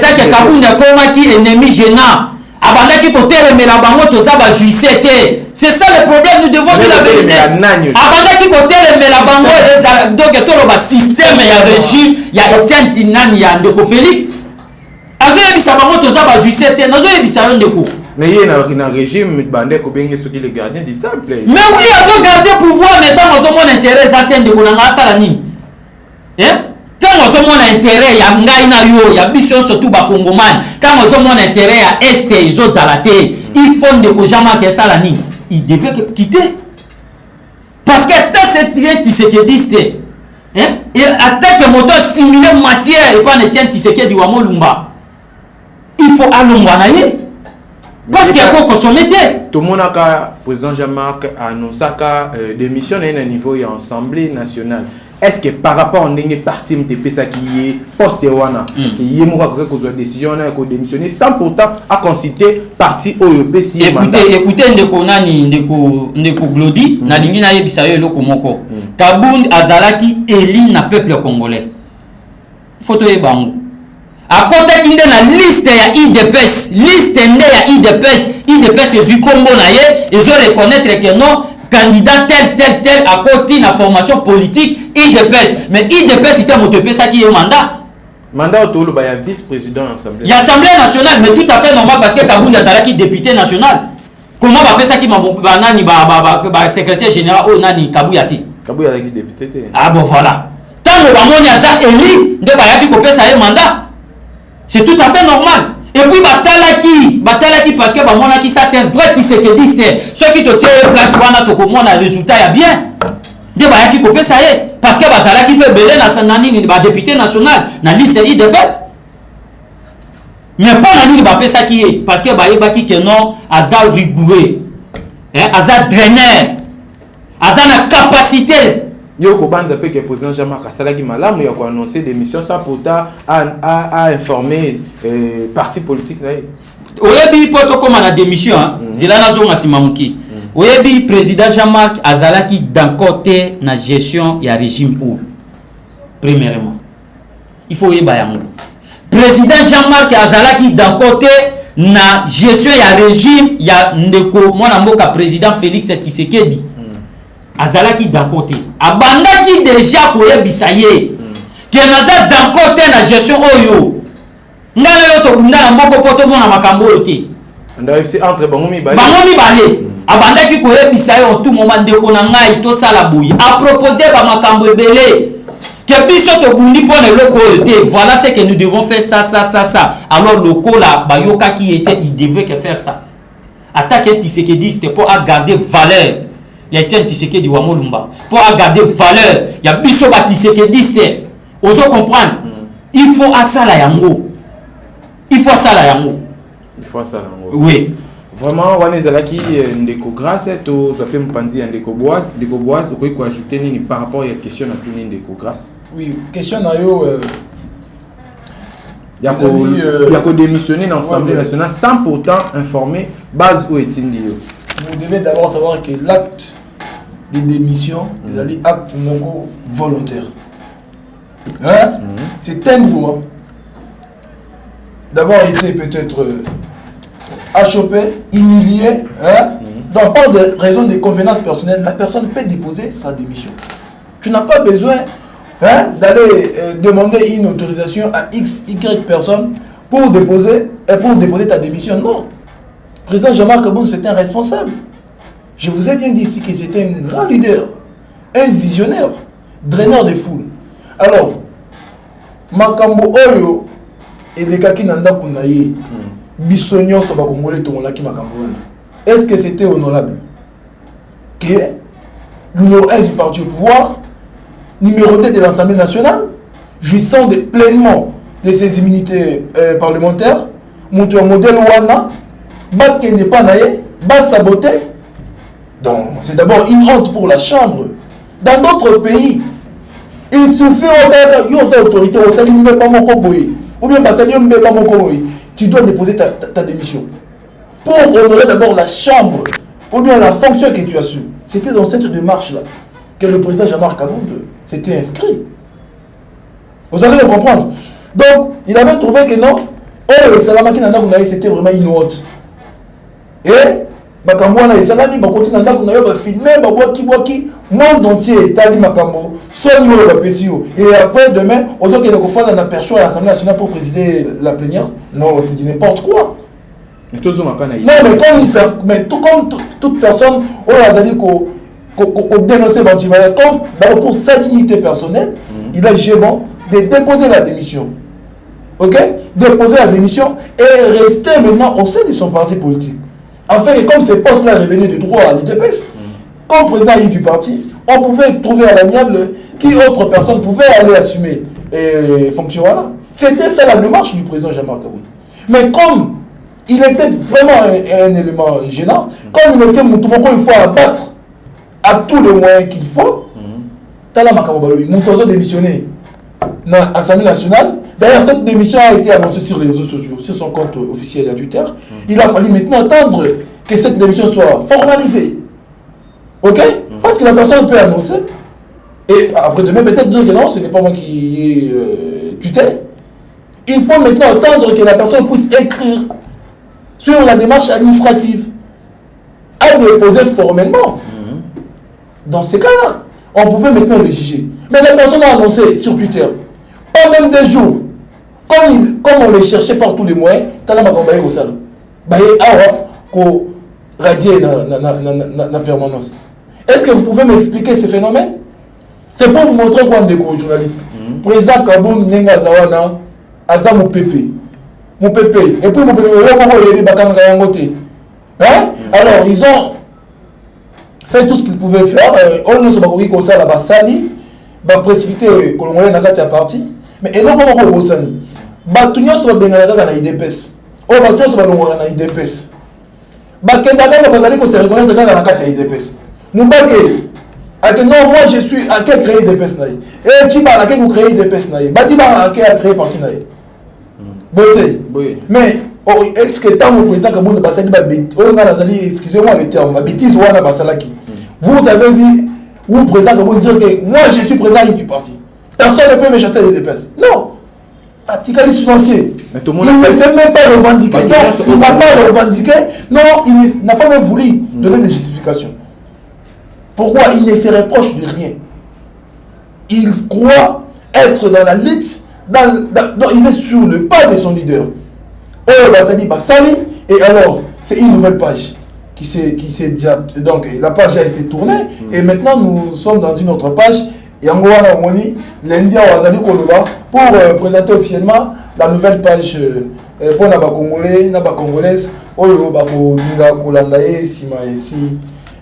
c'est que Kabundi akomaki ennemi gênant abandaki kotelemela bango toza ba juice te c'est ça le problème nous devons dire la vérité abandaki kotelemela bango donc tolo ba système ya régime ya Etienne Tinani ya ndeko Félix azoyebisa bango toza ba juice te nazoyebisa yo ndeko mais il y a un régime bande ko bengi soki le gardien du temple mais oui azo garder pouvoir mais tant ozo mon intérêt zatende ko nanga sala nini quand on a mon intérêt ya ngai na yo ya biso surtout ba congomani quand on a mon intérêt ya est ezo zalate il faut de Jean-Marc Salani il devait quitter parce que c'est Tshisekedi il attaque moto similaire matière et pas ne tient Tshisekedi wa molumba il faut alongwa na ye parce qu'il y a quoi consommer tout le monde a président Jean-Marc a annoncé démission à un niveau et assemblée nationale. Est-ce que par rapport à une partie de PSA qui est post-Ewana, est-ce qu'il y a une décision de démissionner sans pourtant à consulter parti au PSI? Écoutez, ndeko Glody, na lingi na yebisa yo eloko moko. Kabundi azalaki eli na peuple congolais. Photo e bango. A côté qui est na liste ya IDPS, liste nde ya IDPS ezu kombo na ye, ezo reconnaître que non candidat tel à côté na formation politique IDPS mais IDPS c'était mon ça qui est mandat au ba ya vice-président assemblée. Il y a assemblée nationale mais tout à fait normal parce que Kabundi azalaki député national. Comment ba pesa qui ba nani ba secrétaire général o nani Kabuyati. Kabuyati député. Ah bon voilà. Tant ba moni aza élu de ba yaki ko pesa ye mandat. C'est tout à fait normal. Et puis batalaki parce que ba mona qui ça c'est un vrai Tshisekedi ceux qui te tiennent place wana to komona résultat ya bien de ba yaki kopé ça y parce que bazala qui peut belé na sanani ba député national na liste IDPS mais pas na ni ba pesa qui est parce que ba yebaki que non aza rigoureux aza draineur aza na capacité yo ko banza pe que président Jean-Marc Asalaki malamu ya ko annoncer démission sans pourtant à informer parti politique là. Oyebi poto comme na démission zela nazo ngasima muki. Oyebi président Jean-Marc Azalaki d'un côté na gestion ya régime ou premièrement. Il faut yeba yango. Président Jean-Marc Azalaki d'un côté na gestion ya régime ya ndeko mwana mboka président Félix Tshisekedi. Azalaki d'un côté abandaki déjà koyebisa ye que naza d'un côté na gestion oyo ngana yo to bunda na mboko poto mona makambo oyo te ndayebisi entre bango mibale abandaki koyebisa yo tout moment ndeko na ngai to sala boyi a proposer ba makambo ebele que biso to bundi pona eloko oyo te voilà ce que nous devons faire ça alors loko la bayoka qui était il devait que faire ça attaquer Tshisekedi c'était pour garder valeur. Il y a Etienne Tshisekedi wa Molumba pour garder valeur. Il y a biso ba Tshisekedi oso comprendre. il faut asala yango. Il faut asala yango. Il faut ça. Oui. Vraiment, on est là qui ndeko grâce to ça peut me penser ndeko boise, vous pouvez quoi ajouter ni par rapport à la question à tout ndeko grâce. Oui, question na yo il y a que démissionner dans l'Assemblée nationale sans pourtant informer base ou est-il dit. Vous devez d'abord savoir que l'acte de démission est un acte non volontaire. Hein? C'est un droit d'avoir été peut-être achoppé, humilié, hein? Donc par des raisons de convenance personnelle, la personne peut déposer sa démission. Tu n'as pas besoin d'aller demander une autorisation à X, Y personnes pour déposer ta démission. Non. Le président Jean-Marc Aboun, c'était un responsable. Je vous ai bien dit ici que c'était un grand leader, un visionnaire, draineur de foule. Alors, Makambo Oyo et les Kaki Nanda Kunaye, Bissonio Sobakongole Tomolaki Makambo. Est-ce que c'était honorable que numéro 1 du parti au pouvoir, numéro 2 de l'Assemblée nationale, jouissant pleinement de ses immunités parlementaires, montre un modèle Wana, bat qui n'est pas naïe, bat saboté. Donc, c'est d'abord une honte pour la Chambre. Dans d'autres pays, il suffit aux autorités, ou bien tu dois déposer ta démission. Pour honorer d'abord la Chambre, ou bien la fonction que tu as su. C'était dans cette démarche-là que le président Jean-Marc Aboun s'était inscrit. Vous allez le comprendre. Donc, il avait trouvé que non, Salamaki Nanda Kunaye, c'était vraiment une honte. Et, Makamwana et Salami, Bakoti Nanda Kunaye, filmé, Babwaki, monde entier, Tali Makambo, Sonyo, Bapesio. Et après, demain, on dit qu'il y a une personne à l'Assemblée nationale pour présider la plénière. Non, c'est du n'importe quoi. Non, mais comme toute personne, on a dit qu'on dénonçait Bantimaya, comme d'abord pour sa dignité personnelle, il a gêné de déposer la démission. Ok? Déposer la démission et rester maintenant au sein de son parti politique. Enfin, et comme ces postes-là revenaient de droit à l'UDPS, comme président du parti, on pouvait trouver à l'amiable qui autre personne pouvait aller assumer et fonctionner là. C'était ça la démarche du président Jean-Marc Aboun. Mais comme il était vraiment un élément gênant, comme il était Moutoumoko, il faut abattre à tous les moyens qu'il faut. Tala Makamobalobi, Moutozo démissionné dans l'Assemblée nationale. D'ailleurs, cette démission a été annoncée sur les réseaux sociaux, sur son compte officiel à Twitter. Il a fallu maintenant attendre que cette démission soit formalisée. Ok? Parce que la personne peut annoncer. Et après demain, peut-être dire que non, ce n'est pas moi qui ai tweeté. Il faut maintenant attendre que la personne puisse écrire sur la démarche administrative à déposer formellement. Dans ces cas-là, on pouvait maintenant le juger. Mais la personne a annoncé sur Twitter, pas même des jours, comme on les cherchait par tous les moyens, t'as la magambaye au salon. Baye awa ko radier na permanence. Est-ce que vous pouvez m'expliquer ce phénomène? C'est pour vous montrer quoi de journaliste. Président Kaboun Nenga Zawana, Aza mon pépé. Mon pépé. Et puis mon pépé, hein? Alors, ils ont fait tout ce qu'ils pouvaient faire. On ne sait pas comment ça là-bas, sali, précipité, Congolais n'a pas parti. Mais et non, comment on va Batunion sur le Bengalada dans l'IDPS. Oh, Batunion sur le Bengalada dans l'IDPS. Bakendaka, on va aller qu'on se reconnaître dans la carte à l'IDPS. Moubake, non, moi je suis à quel créer l'IDPS naï. Et Tiba, à quel vous créez l'IDPS naï. Batiba, à quel a créé parti naï. Beauté. Mais, est-ce que tant le président Kaboun Bassali, excusez-moi le terme, ma bêtise, Wana Bassalaki. Vous avez vu, vous, président Kaboun, dire que moi je suis président du parti. Personne ne peut me chasser les dépenses. Non. Atikali financier. Il ne s'est même pas revendiqué. Non, il n'a pas revendiqué. Non, il n'a pas même voulu donner des justifications. Pourquoi il ne se reproche de rien? Il croit être dans la lutte, il est sur le pas de son leader. Oh, Bassali Bassali. Et alors, c'est une nouvelle page qui s'est déjà. Donc, la page a été tournée. Et maintenant, nous sommes dans une autre page. Yangoa Moni, lundi à Wazali Koloba, pour présenter officiellement la nouvelle page pour les Congolais, les Congolaises, Oyo Bako Nila Kolandaye, Sima ici,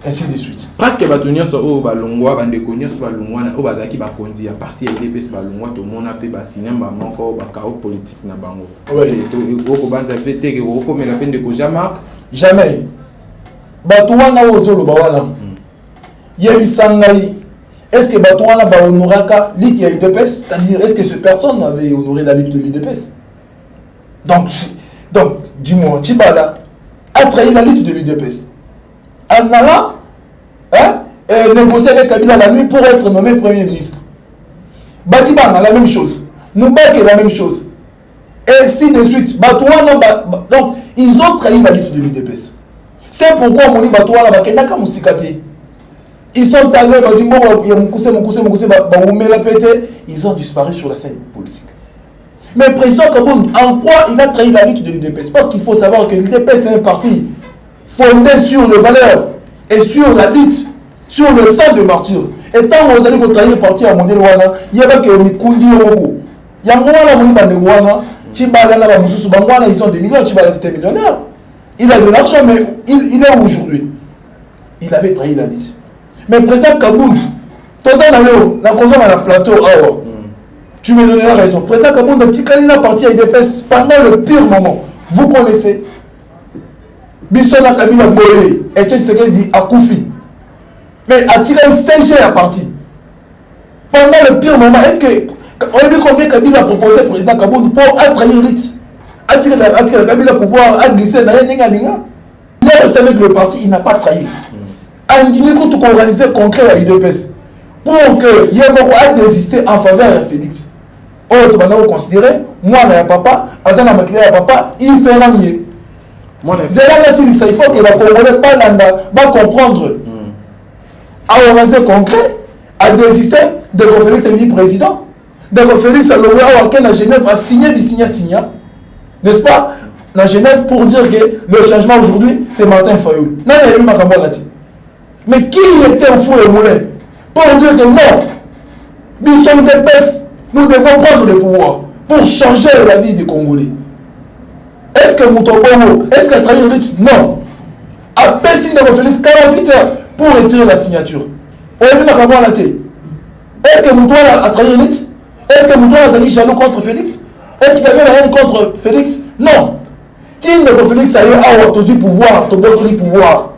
ainsi de suite. Presque bato nyonso oyo balongwa bandeko nyonso balongwa na oyo bazalaki bakonzi ya parti ya UDPS balongwa tomona mpe basinyamba moko bakao politique na bango. Okobanza mpe teke okomela mpe ndeko Jean-Marc jamais bato wana oyo ozoloba wana yebisa ngai est-ce que bato wana bahonoraka lit ya UDPS, c'est-à-dire est-ce que cette personne avait honoré la lutte de l'UDPS? Donc dis-moi, Tchibala a trahi la lutte de l'UDPS. En allant négocier avec Kabila la nuit pour être nommé Premier ministre. Badibana, la même chose. Moubake, la même chose. Et ainsi de suite. Batouana, donc, ils ont trahi la lutte de l'UDPS. C'est pourquoi Moni Batouana, Bakenaka Moussikate. Ils sont allés, ils ont disparu sur la scène politique. Mais le président Kaboun, en quoi il a trahi la lutte de l'UDPS? Parce qu'il faut savoir que l'UDPS est un parti fondé sur les valeurs et sur la lutte, sur le sang de martyrs. Et tant que vous allez trahir le parti à Mondé Wana, il y a que Mikundi Yoko. Il y a un Wana, Chibala, ils ont des millions, Chibala était millionnaire. Il a de l'argent, mais il est où aujourd'hui? Il avait trahi la lutte. Mais le président Kaboun, tout ça, dans le plateau, tu me donneras raison. Le président Kaboun, il a parti à l'UDPS pendant le pire moment. Vous connaissez Bissola Kabila Boye, et Tshisekedi a Koufi. Mais a tiré le CG à parti. Pendant le pire moment, est-ce que on a vu combien Kabila a proposé au président Kaboun pour trahir l'élite? A tiré la Kabila pour pouvoir glisser dans les Ninga. Il a resté avec le parti, il n'a pas trahi. Andimé quand on organisait concret à l'UDPS pour que Yémoro a désisté en faveur de Félix. On va considérer, moi, je papa, Azana Makile, papa, il fait l'année. Il faut que les Congolais va comprendre. À organiser concret, à désister de Félix est président. De Félix a le à Genève a signé, n'est-ce pas? Dans Genève pour dire que le changement aujourd'hui, c'est Martin Fayoul. Mais qui était au fond et moulin pour dire que non, nous sommes des pestes, nous devons prendre le pouvoir pour changer la vie des Congolais. Est-ce que Moutobomo, est-ce qu'il a trahi le lutte? Non. Après signe de Félix 48 heures pour retirer la signature. On a vu la télé. Est-ce que Moutobomo a trahi le lutte? Est-ce que Moutobomo a dit jaloux contre Félix? Est-ce qu'il avait rien contre Félix? Non. Signe de Félix a eu pouvoir, le pouvoir.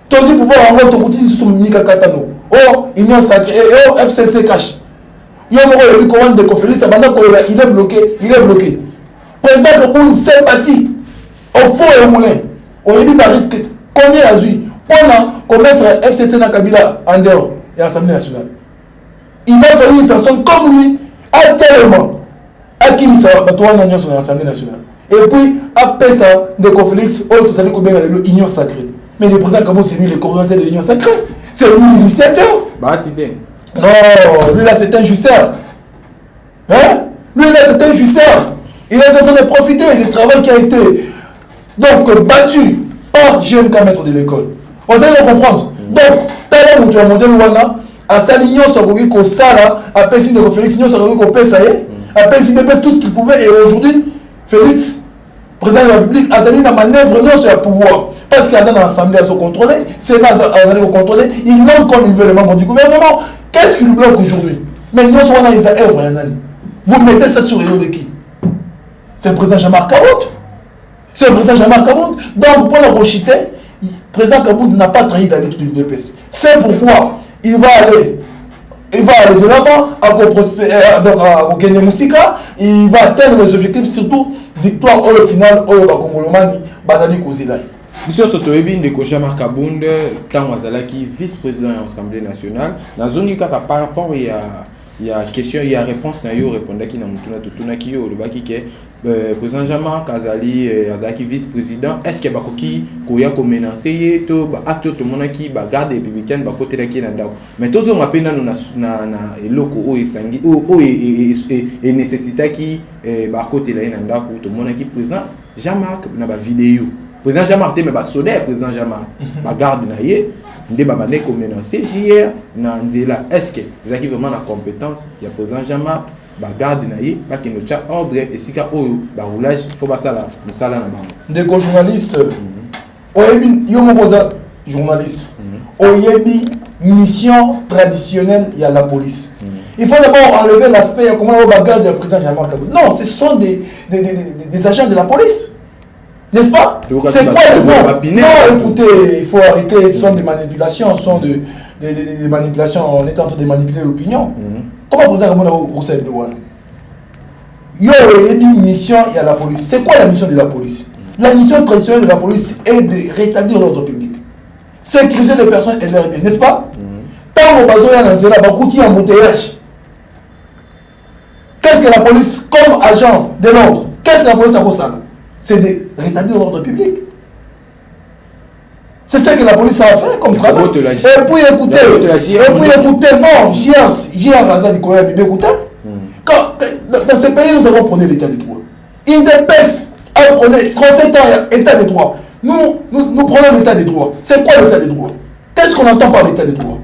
Tout le pouvoir en gros, tout le monde Katano. Oh, Union Sacrée, oh, FCC cash. Il y a un commande de conférence, il est bloqué, Président Kaboun s'est bâti au fond et au moulin. On a dit risque combien à lui pour mettre FCC na Kabila en dehors de l'Assemblée nationale. Il va falloir une personne comme lui, à tellement, à qui il s'est battu en union sur l'Assemblée nationale. Et puis, après ça, de conflits, oh, tout ça, l'Union sacrée. Mais le président Kaboun, c'est lui le coordinateur de l'Union sacrée. C'est lui l'initiateur. Non, lui là, c'est un jouisseur. Hein? Lui là, c'est un jouisseur. Il est en train de profiter du travail qui a été donc battu par GMK maître de l'école. On va comprendre. Donc, t'as là où tu as monté l'Ouana, à Salignon, Sokogi, Kosala, à Pessin de Félix, Signon, Sokogi, Kopesaye, à Pessin de tout ce qu'il pouvait. Et aujourd'hui, Félix, président de la République, a sali la manœuvre non sur le pouvoir. Parce qu'il y a une assemblée à se contrôler, Sénat à se contrôler, ils n'ont comme ils veulent les membres du gouvernement. Qu'est-ce qui nous bloque aujourd'hui? Mais nous sommes dans les œuvres. Vous mettez ça sur les dos de qui? C'est le président Jean-Marc Kabound. C'est le président Jean-Marc Kabound. Donc, pour le rejeter, le président Kabound n'a pas trahi la lutte de l'UDPS. C'est pourquoi il va aller de l'avant à Kenya Moussika, il va atteindre les objectifs, surtout victoire au final, au Bakongolomani, Bazali Kozilai. Monsieur Sotoebi ndeko Jean-Marc Kabound tant azalaki vice-président de l'Assemblée nationale na zone kaka par rapport il y a question il y a réponse na yo répondaki na mutuna totuna ki yo lobaki ke président Jean-Marc azalaki vice-président est-ce que bakoki koya ko menacer to ba acte to monaki ba garde républicaine ba côté la ki na ndako mais tozo mapena na eloko o esangi o et nécessité ki ba côté la na ndako to monaki président Jean-Marc na ba vidéo président Jean-Marc mais solaire président Jean-Marc ba garde na ye ndé ba bané comme menacer hier na nzela est-ce que ils ont vraiment la compétence il y a président Jean-Marc ba garde na ye ba kino cha ordre et sika oyo ba roulage faut ba sala musala na bango des journalistes oyebi yo mokoza journaliste. Oyebi, mission traditionnelle, il y a la police. Il faut d'abord enlever l'aspect, comment on regarde le président Jean-Marc Kabound. Non, ce sont des agents de la police. N'est-ce pas? C'est quoi le nom? Non, écoutez, il faut arrêter, ce sont des manipulations, ce sont des manipulations, on est en train de manipuler l'opinion. Comment le président Kabound a roussé le douane? Il y a une mission, il y a la police. C'est quoi la mission de la police? La mission traditionnelle de la police est de rétablir l'ordre public. Sécuriser les personnes et leurs biens, n'est-ce pas? Tant que bazo ya nanzela bakuti embouteillage. Qu'est-ce que la police, comme agent de l'ordre, qu'est-ce que la police a fait ça? C'est de rétablir l'ordre public. C'est ça que la police a fait comme travail. Et puis écoutez, non, JR Razan Nicolas écoutez. Dans ce pays, nous avons prôné l'état de droit. INDPS a prôné 37 ans état de droit. Nous prenons l'état de droit. C'est quoi l'état de droit? Qu'est-ce qu'on entend par l'état de droit?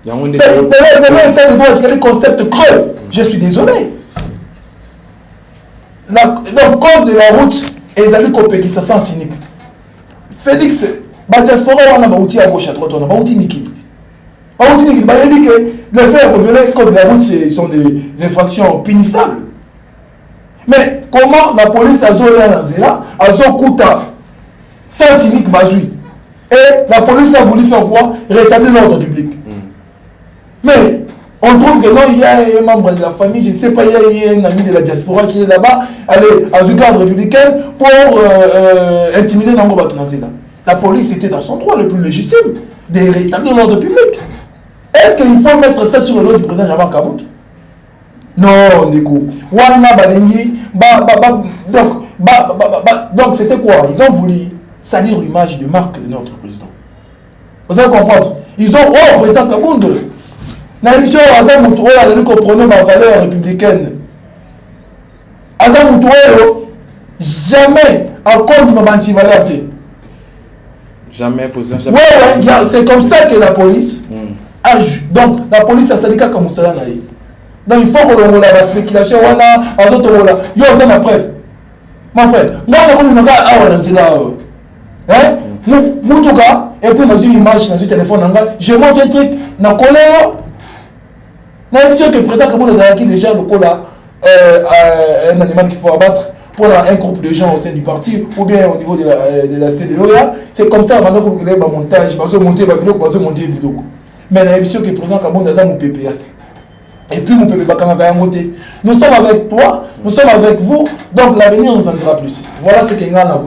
L'état de droit, c'est un concept creux. Je suis désolé. Le code de la route est allé copier ça sans cynique. Félix, la diaspora, on a un outil à gauche, à droite, on a un outil nickel. Un outil nickel, il dit que les faits révélés, le code de la route, ce sont des infractions punissables. Mais comment la police a joué là, a joué Kouta, sans cynique bazoui. Et la police a voulu faire quoi? Rétablir l'ordre public. Mais on trouve que non, il y a un membre de la famille, je ne sais pas, il y a un ami de la diaspora qui est là-bas, allez, à une garde républicaine pour intimider Nango Batunazela. La police était dans son droit le plus légitime de rétablir l'ordre public. Est-ce qu'il faut mettre ça sur le dos du président Jean-Marc Kabound? Non, Nico. Donc c'était quoi? Ils ont voulu salir l'image de marque de notre président. Vous allez comprendre? Ils ont, oh, président Kabound, dans l'émission Azam Moutouro, il a dit qu'on prenait ma valeur républicaine. Azam Moutouro, jamais encore de ma valeur. Jamais posé. Ouais, c'est comme ça que la police a joué. Donc la police a sali comme ça. Donc il faut qu'on ait la spéculation. On a un autre là. Yo, c'est ma preuve. Mon frère, moi, on a hein? Moutouka, et puis dans une image, dans un téléphone, je montre un truc, dans colère. Dans l'émission que le président Kabound a acquis déjà le coup là, un animal qu'il faut abattre pour un groupe de gens au sein du parti, ou bien au niveau de la CDLOA, c'est comme ça, maintenant qu'on a un montage, on va monter des vidéos. Mais dans l'émission que le président Kabound a mon PPS. Et puis mon PPS va monter. Nous sommes avec toi, nous sommes avec vous, donc l'avenir nous en dira plus. Voilà ce qu'il y a dans le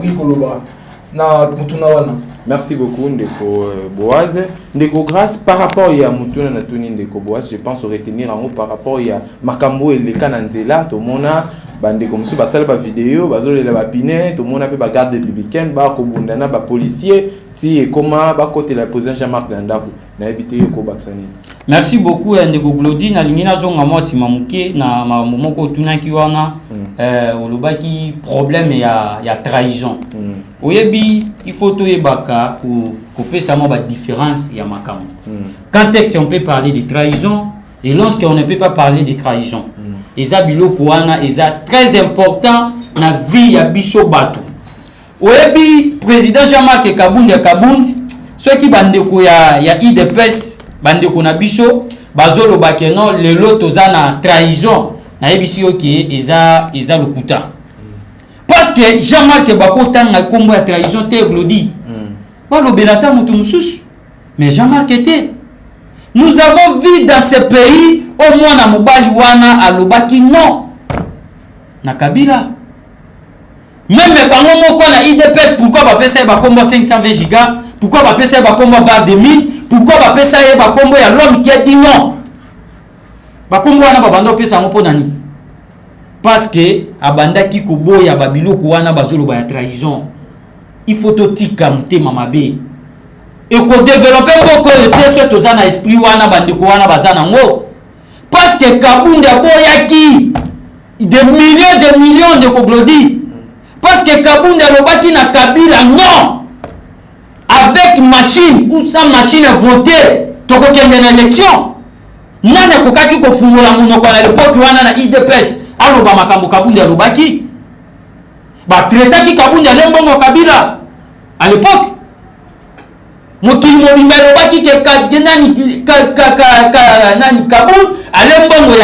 Merci beaucoup Ndeko Boaz. Ndeko grâce par rapport à Mutuna Natuni Ndeko Boaz, je pense retenir en haut par rapport à Makambo et les Kananzela, tout le monde a bande comme ça, basal ba vidéo, basol la bapine, tout le monde a fait ba garde républicaine, ba kobundana ba policier, ti et comment ba côté la président Jean-Marc Landako, na éviter ko baksani. Merci beaucoup Ndeko Glody na lingina zonga moi simamuke na momoko tunaki wana olobaki problème ya trahison. Oyebi il faut to yebaka ko pesa mo ba différence ya makambo. Quand est-ce on peut parler de trahison et lorsqu'on ne peut pas parler de trahison. Eza biloko wana eza très important na vie ya biso bato. Oyebi président Jean-Marc Kabound ceux qui bandeko ya IDPS bandeko na biso bazolo bakeno lelo toza na trahison na yebisi yoki eza lokuta. Parce que Jean-Marc Bakota na kombo ya trahison te Glody. Ba lobelata mutu mususu. Mais Jean-Marc était. Nous avons vu dans ce pays au moins na mobali wana alobaki non na Kabila. Même bango moko na IDPS pourquoi ba pesa ba kombo 520 giga, pourquoi ba pesa ba kombo bar de mine, pourquoi ba pesa ba kombo ya l'homme qui a dit non. Ba kombo wana ba bando pesa ngo nani? Parce que abandaki koboya babiloko wana bazolo ba trahison. Il faut totika mutema mabe. Et qu'on développe beaucoup de tests aux ana esprit wana bandiko wana bazana ngo. Parce que Kabound a boyaki des millions de Glody. Parce que Kabound a lobaki na Kabila non. Avec machine ou sans machine voter, toko kende na élection. Nana kokaki ko fumula munoko na l'époque wana na IDPS. Aloba makambo Kabound a lobaki. Ba traita ki Kabound a lembongo Kabila à l'époque. mokili mobimba lobaki ke nani Kaboul ale mbongo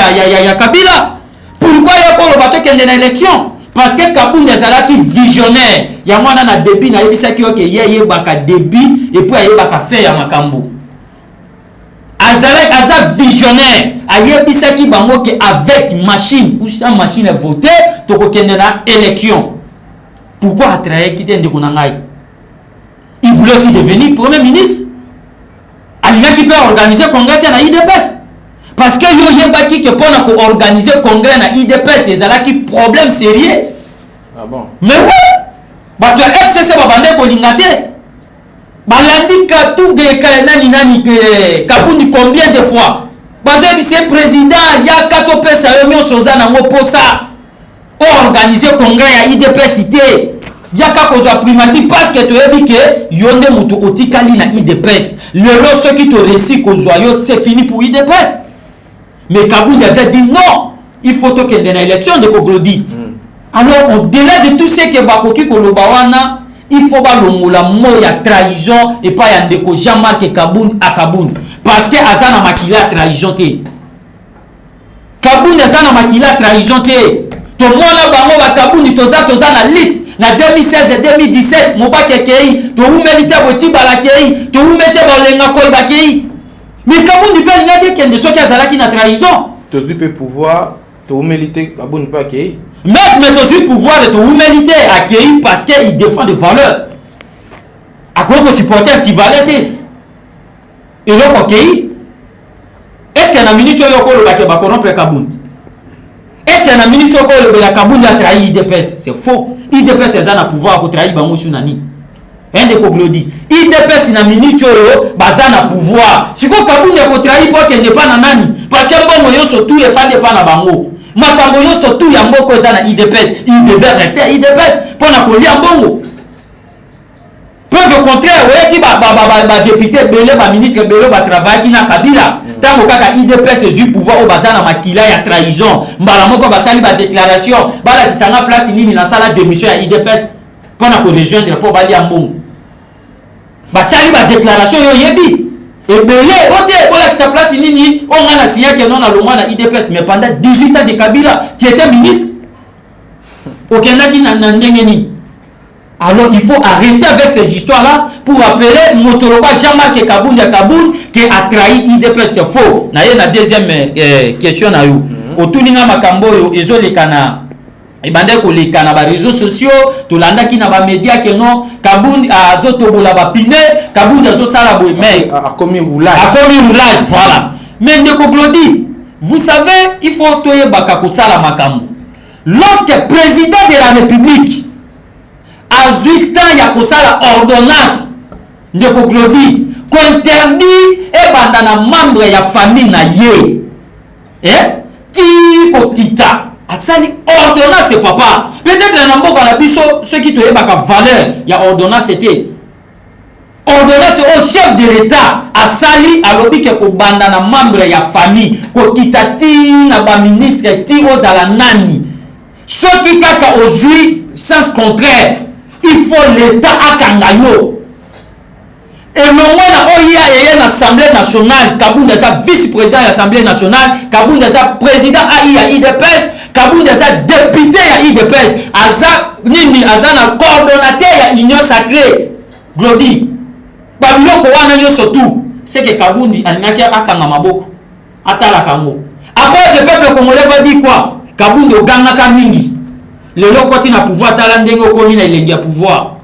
ya Kabila. Pourquoi yako lobato kende na élection? Parce que Kaboul ezalaki visionnaire ya mwana na débit na yebisaki yo ke ye baka débit et puis ayebaka faire ya makambo. Aza visionnaire ayebisaki bango ke avec machine ou sans machine voter tokokende na élection. Pourquoi atraye kite ndeko na ngai? Il voulait aussi devenir premier ministre. Alina qui peut organiser congrès na IDPS. Parce que yo yebaki que pour organiser congrès na IDPS ezalaki problème sérieux. Ah bon? Mais oui. Bato FCC babande ko lingate. Balandi ka tout de nani Kabundi combien de fois? Bazo vice président ya kato pesa yo nyonso za nango posa. Organiser congrès ya IDPS ité. Yaka kozwa primati parce que tu yebi que yonde mutu otikali na IDPS. Lelo ceux qui te réussi kozwa yo c'est fini pour IDPS. Mais Kaboul avait dit non, il faut que dans l'élection de Koglodi. Alors au-delà de tout ce que Bakoki Kolobawana, il faut pas la mot ya trahison et pas ya ndeko Jean-Marc Kaboul à Kaboul parce que azana makila trahison te. Kaboul azana makila trahison te. To mona bango ba Kaboul toza na lit. Na 2016 et 2017, Mobake Kei, tu humilité Boti Balakei, tu humilité Bolenga Koi Bakei. Mais Kaboul du père n'a qu'un de ceux qui a zalaki na trahison. Tu as pouvoir, tu humilité Kaboul pas Kei. Mais tu as pouvoir de ton humilité à Kei parce qu'il défend des valeurs. À quoi que supporter anti-valette? Et là, Kei, est-ce qu'il y a une minute où il y a corrompre Kaboul? Est-ce qu'il y a une minute où il y a Kaboul a trahi IDPS? C'est faux. IDPS est un pouvoir pour trahir Bango Sunani. Un de Koglodi. IDPS na minute yo bazana pouvoir. Si ko Kaboul ne ko trahir pour qu'elle n'est pas na nani. Parce que bon yo surtout et fa pas na Bango. Makambo yo surtout ya mboko za na IDPS. Il devait rester à IDPS pour na ko lia Bango. Preuve contraire, ouais qui ba député belé ba ministre belé ba travail qui na Kabila. Tango kaka IDPS est du pouvoir au bazana makila ya trahison. Mbala moko basali ba déclaration, bala kisanga place nini na sala démission ya IDPS pour na ko rejoindre pour bali ya mbongo. Basali ba déclaration yo yebi. Et belé ote pour la sa place nini on a signé que non na longwa na IDPS mais pendant 18 ans de Kabila, tu étais ministre. Okenda ki na ndenge ni. Alors il faut arrêter avec ces histoires-là pour appeler Motoroka Jean-Marc Kaboul qui a trahi IDPS. C'est faux. La deuxième question na you. Otuninga makambo yo ezolekana ebande kolekana ba réseaux sociaux tolanda ki na ba médias que non Kaboul azotobola ba pine Kaboul azosala boy mais a commis roulage. Voilà. Mais ndeko Glodi, vous savez, il faut toyebaka kosala makambo. Lorsque président de la République à 8 ans, il y a la ordonnance de Glodi qu'on interdit et bandana membre de la famille na ye. Ti kotita. A sali ordonnance c'est papa. Peut-être que dans la biso ceux qui te yebaka valeur, il y a ordonnance c'était. Ordonnance au chef de l'État a sali a lobi que ko bandana membre de la famille, ko kitati na ba ministre ti ozala nani. Ceux qui kaka aujourd'hui sens contraire. Il faut l'État à Kangayo. Et le moment où il y a une assemblée nationale, Kaboul est vice-président de l'Assemblée nationale, Kaboul est président à IDPS, Kaboul est député à IDPS, Nini Azana coordonnateur à l'Union sacrée. Glodi. Babylon Kowana yo surtout, c'est que Kaboul a à Kangamaboko, à Talakango. Après le peuple congolais va dire quoi? Kaboul est Gangaka Mingi. Le lokoti na pouvoir talandengo komi na ilengi ya pouvoir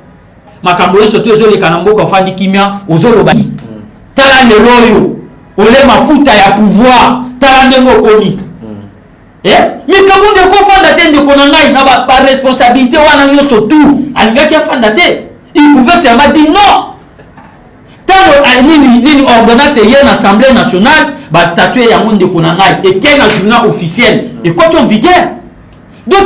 makambo yeso to ezole kanamboka ofandi kimia ozolobani tala le loyo ole mafuta ya pouvoir talandengo komi mais kabonde ko fanda tende konangai na ba responsabilité wana nyoso tout alingaki afanda te il pouvait seulement dire non tango nini ordonnance hier na assemblée nationale ba statut ya monde konangai et quel journal officiel et quoi tu en vigueur. Donc,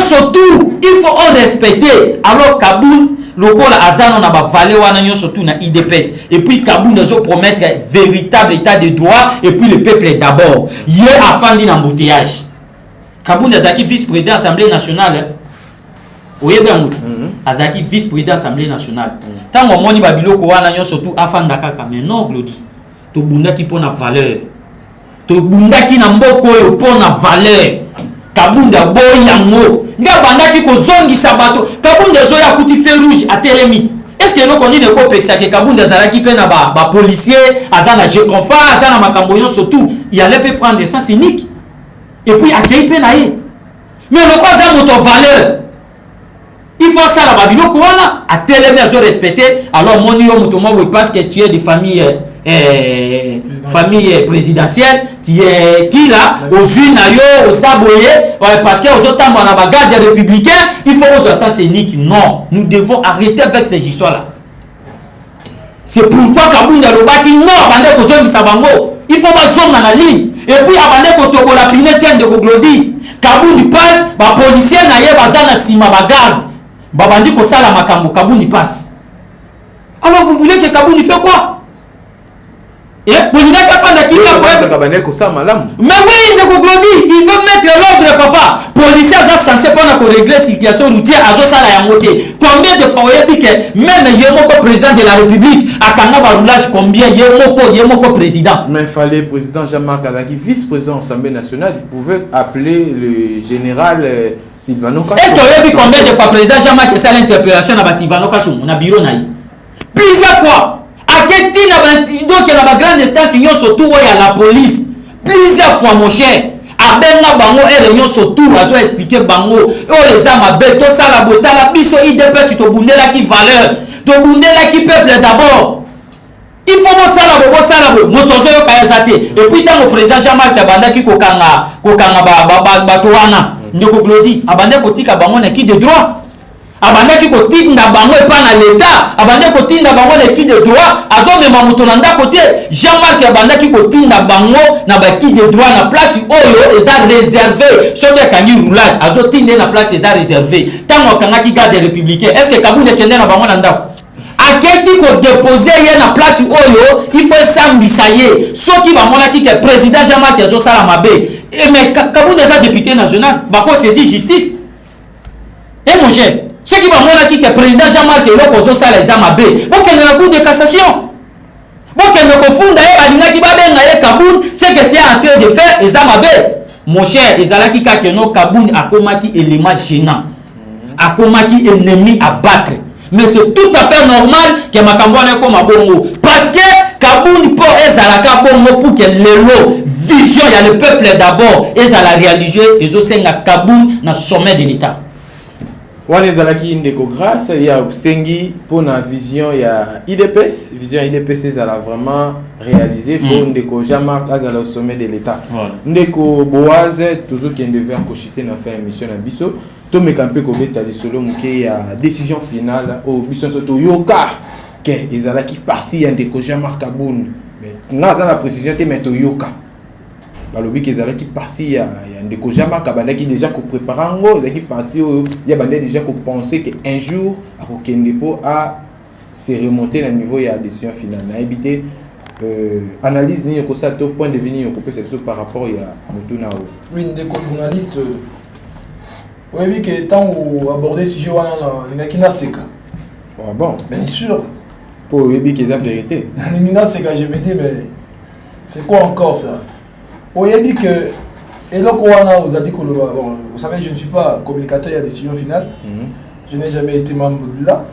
surtout, il faut respecter. Alors, Kaboul, le col Azan, on a valé surtout na IDPS. Et puis, Kaboul nous promettre un véritable état de droit. Et puis, le peuple d'abord. Hier, à fin d'embouteillage. Kaboul nous a vice-président de l'Assemblée nationale. Oui, bien, azaki vice-président Assemblée nationale. Tant que moni babiloko wana nyo surtout afanda kaka mais non Glody. To bundaki pona valeur. To bundaki na mboko oyo pona valeur. Kabunda boyango. Nga bandaki ko zongi sabato. Kabunda zo ya kuti feu rouge a Telemi. Est-ce que nous connaissons les copex que Kabunda Zaraki peine à policier, Azana Jekonfa, Azana Makamboyon surtout, il allait peut prendre ça c'est nique. Et puis à qui peine aille. Mais le quoi ça notre valeur. Il faut ça la Babylone quoi là à Telemi à se respecter. Alors mon yo mutomo parce que tu es de famille famille présidentielle, tu es qui là aux unes aux saboyé parce que aux autres on a bagarre des républicains, il faut que ça c'est nique. Non, nous devons arrêter avec ces histoires là. C'est pourquoi Kabunda Lobaki non, bandé ko zone sabango. Il faut pas zone dans la ligne. Et puis abandé ko toko la pinete de Glody. Kabundi passe, ba policier na ye bazana sima bagarde. Babandi ko sala makambo Kabundi passe. Alors vous voulez que Kabundi fait quoi? Et pour lui dire qu'il mais oui, il veut mettre l'ordre, papa. Policier est censé pour régler la situation routière à Zosala Yamote. Combien de fois vous que même Yemoko président de la République a Kanaba roulage combien Yemoko président. Mais il fallait président Jean-Marc Azaki, vice-président de l'Assemblée nationale, il pouvait appeler le général Sylvano Kassou. Est-ce que vous avez vu combien de fois président Jean-Marc a fait l'interpellation à Sylvano Kassou? On a bureau naï. Plusieurs fois. Donc il y a la grande instance union surtout à la police plusieurs fois mon cher abenga bango et réunion surtout à so expliquer bango oh les armes beto ça la bota la biso IDP to bundela qui valeur to bundela qui peuple d'abord il faut mo ça la motozo yo kaya sate et puis tant le président Jean-Marc Abanda qui kokanga bato wana ndeko Glody abanda kotika bango na qui de droit abanda ki kotinda bango epa na l'état abanda kotinda bango na qui de droit azomema muto na ndako te Jean-Marc abanda ki kotinda bango na ba qui de droit na place oyo eza réservé soki akangi roulage azotinde na place eza réservé tango akangaki garde républicain est-ce que Kabunda kende na bango na ndako aketi ko déposer ye na place oyo il faut sambisa ye soki bamonaki ke président Jean-Marc azosala mabe mais Kabunda eza député national bako saisir justice et mon cher ceux qui vont montrer que le président Jean-Marc Eloko Zosa les a mabé, bon qu'il y a la cour de cassation. Bon qu'il y a le fond d'ailleurs, qui va bien Kaboun, c'est que tu es en train de faire les amabé. Mon cher, les alaki kakeno Kaboun a komaki élément gênant, a komaki ennemi à battre. Mais c'est tout à fait normal que Makambouane comme à Bongo. Parce que Kaboun pour Ezalaka Bongo pour que l'élo vision, il y a le peuple d'abord, Ezala réaliser, les Osenga Kaboun dans le sommet de l'État. On est à indeko grâce il y a sengi pour la vision il y a IDPS vision IDPS ça l'a vraiment réalisé pour ndeko Jean-Marc Azala au sommet de l'État ndeko Boaz toujours qui devait encochiter na faire émission na biso to mekampe ko beta li solo muke ya décision finale au biso soto yoka que ezala qui parti ndeko Jean-Marc Kaboun mais ngaza la précision te meto yoka balobi kezala qui parti ya ndeko Jean-Marc Kabanda qui déjà ko préparer ngo qui parti ya bande déjà ko penser que un jour a kokende po à se remonter à niveau ya décision finale na éviter analyse ni ko ça to point de vue ni ko peut cette par rapport ya mutuna oui ndeko journaliste oui que tant ou aborder sujet wana na kina seka ah bon bien sûr pour oui que la vérité na seka je me dis mais c'est quoi encore ça. Vous avez dit que, et là, vous avez dit que, bon, vous savez, je ne suis pas communicateur à la décision finale. Je n'ai jamais été membre de là.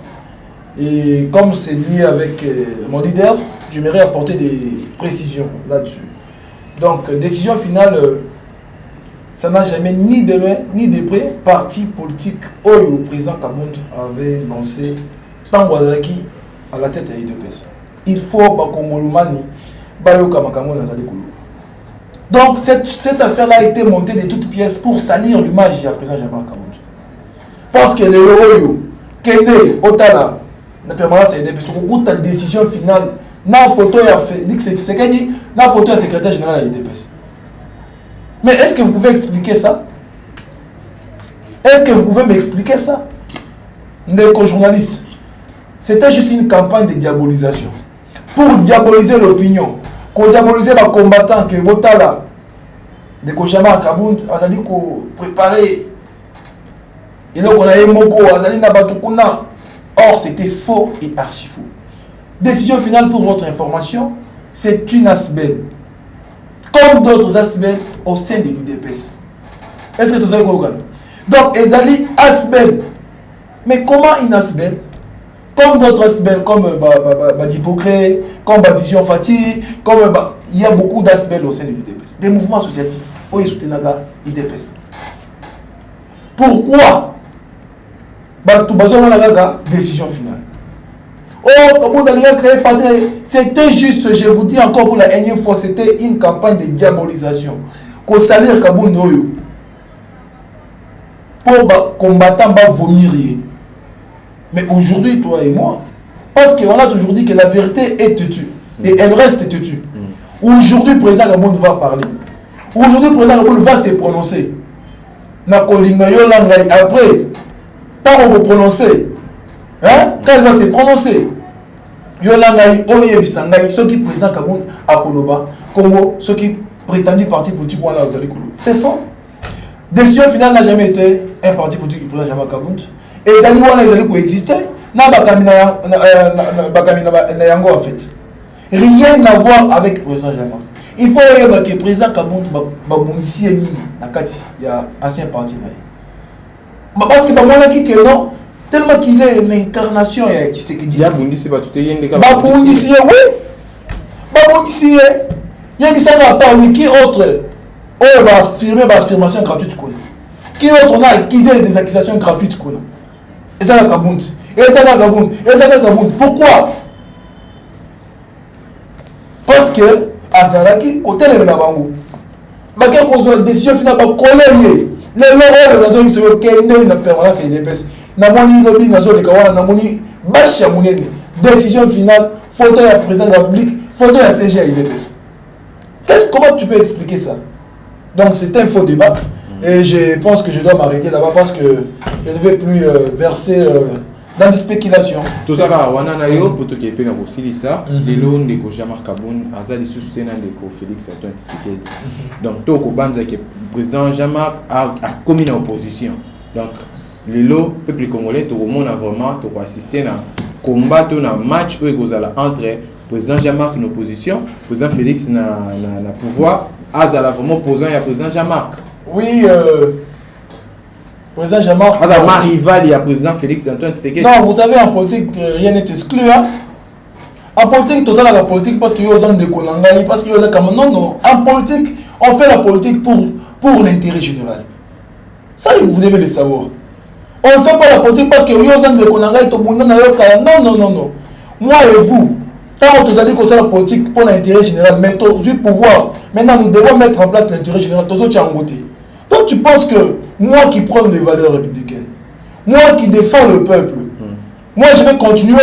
Et comme c'est lié avec mon leader, j'aimerais apporter des précisions là-dessus. Donc, décision finale, ça n'a jamais ni de loin ni de près parti politique où le président Kabound avait lancé Tangwazaki à la tête de l'IDPS. Il faut que Moloumani, Bayoka Makamou Nazali Koulou. Donc cette affaire-là a été montée de toutes pièces pour salir l'image du président Jean-Marc Kabound. Parce que le Oyo, Kende, Otala, la permanence est parce que la décision finale, la photo la photo est secrétaire général de l'IDPS. Mais est-ce que vous pouvez expliquer ça? Est-ce que vous pouvez m'expliquer ça? Ndeko journaliste, c'était juste une campagne de diabolisation. Pour diaboliser l'opinion. Pour diaboliser les combattants que Botala de Jean-Marc Kabound a dit qu'on préparait Et donc on a Moko, Azali Nabatukuna. Or, c'était faux et archi faux. Décision finale pour votre information, c'est une ASBEL. Comme d'autres ASBEL au sein de l'UDPS. Est-ce que tout ça est correct? Donc, Ezali ASBEL. Mais comment une ASBEL? Comme d'autres ASBEL, comme Badipocré, comme Vision Fatih, comme il y a beaucoup d'ASBEL au sein de l'UDPS. Des mouvements associatifs. Où est soutenaga l'UDPS? Pourquoi? Décision finale. Oh, comme vous avez créé, c'était juste, je vous dis encore pour la énième fois, c'était une campagne de diabolisation. Qu'on salaire Kaboun Noyo. Pour combattant va vomir. Mais aujourd'hui, toi et moi, parce qu'on a toujours dit que la vérité est têtue. Et elle reste têtue. Aujourd'hui, le président Kaboun va parler. Aujourd'hui, le président Kaboun va se prononcer. Après, quand on va prononcer, hein, quand il va se prononcer, Yolangai, Oye Bisangai, ceux qui président Kaboun à Koloba, Congo, ceux qui prétendent parti politique, c'est faux. Décision finale n'a jamais été un parti politique du président Jean-Marc Kaboun. Et les alliés coexistaient, n'a pas Nayango en fait. Rien à voir avec le président Jean-Marc. Il faut que le président Kaboun il y a un ancien parti. Parce que non, tellement qu'il est l'incarnation de Tshisekedi. Il y a Bundisi, oui. Babundisi, il y a un parmi qui autre va affirmer l'affirmation gratuite. Qui autre on a accusé des accusations gratuites. Et ça, la Kaboun. Et ça, la Kaboun. Et ça, la Kaboun. Pourquoi? Parce que Azaraki, côté de la Bango, une décision finale par coller. Les loraux dans une seconde na permanence et d'épaisse. Na moni lobby na zone kawana na moni basha munene. Décision finale, photo de la présidence de la République, photo de la CG et d'épaisse. Comment tu peux expliquer ça? Donc c'est un faux débat et je pense que je dois m'arrêter là-bas parce que je ne vais plus verser dans des spéculations. Tout ça va wananayo pour tout qui est pena aussi ça. Les lots de Jean-Marc Kaboun, Azali soutient de Félix Antoine Tshisekedi. Donc tout au banza que président Jean-Marc a commis en opposition. Donc les lots peuple congolais tout le monde a vraiment tout assister à combattre un match où ils allaient entre président Jean-Marc en opposition, président Félix na pouvoir, Azala vraiment opposant à président Jean-Marc. Oui. Président Jean-Marc. Ma rival, il y a président Félix Antoine Tshisekedi. Non, vous savez, en politique, rien n'est exclu. Hein? En politique, tout ça, la politique, parce qu'il y a des Konangaï, parce qu'il y a des Kamanon. Non, en politique, on fait la politique pour l'intérêt général. Ça, vous devez le savoir. On ne fait pas la politique parce qu'il y a des Konangaï, non. Moi et vous, quand on a dit qu'on fait la politique pour l'intérêt général, mais du pouvoir, maintenant nous devons mettre en place l'intérêt général, tous autres côté. Donc tu penses que moi qui prône les valeurs républicaines, moi qui défends le peuple, moi je vais continuer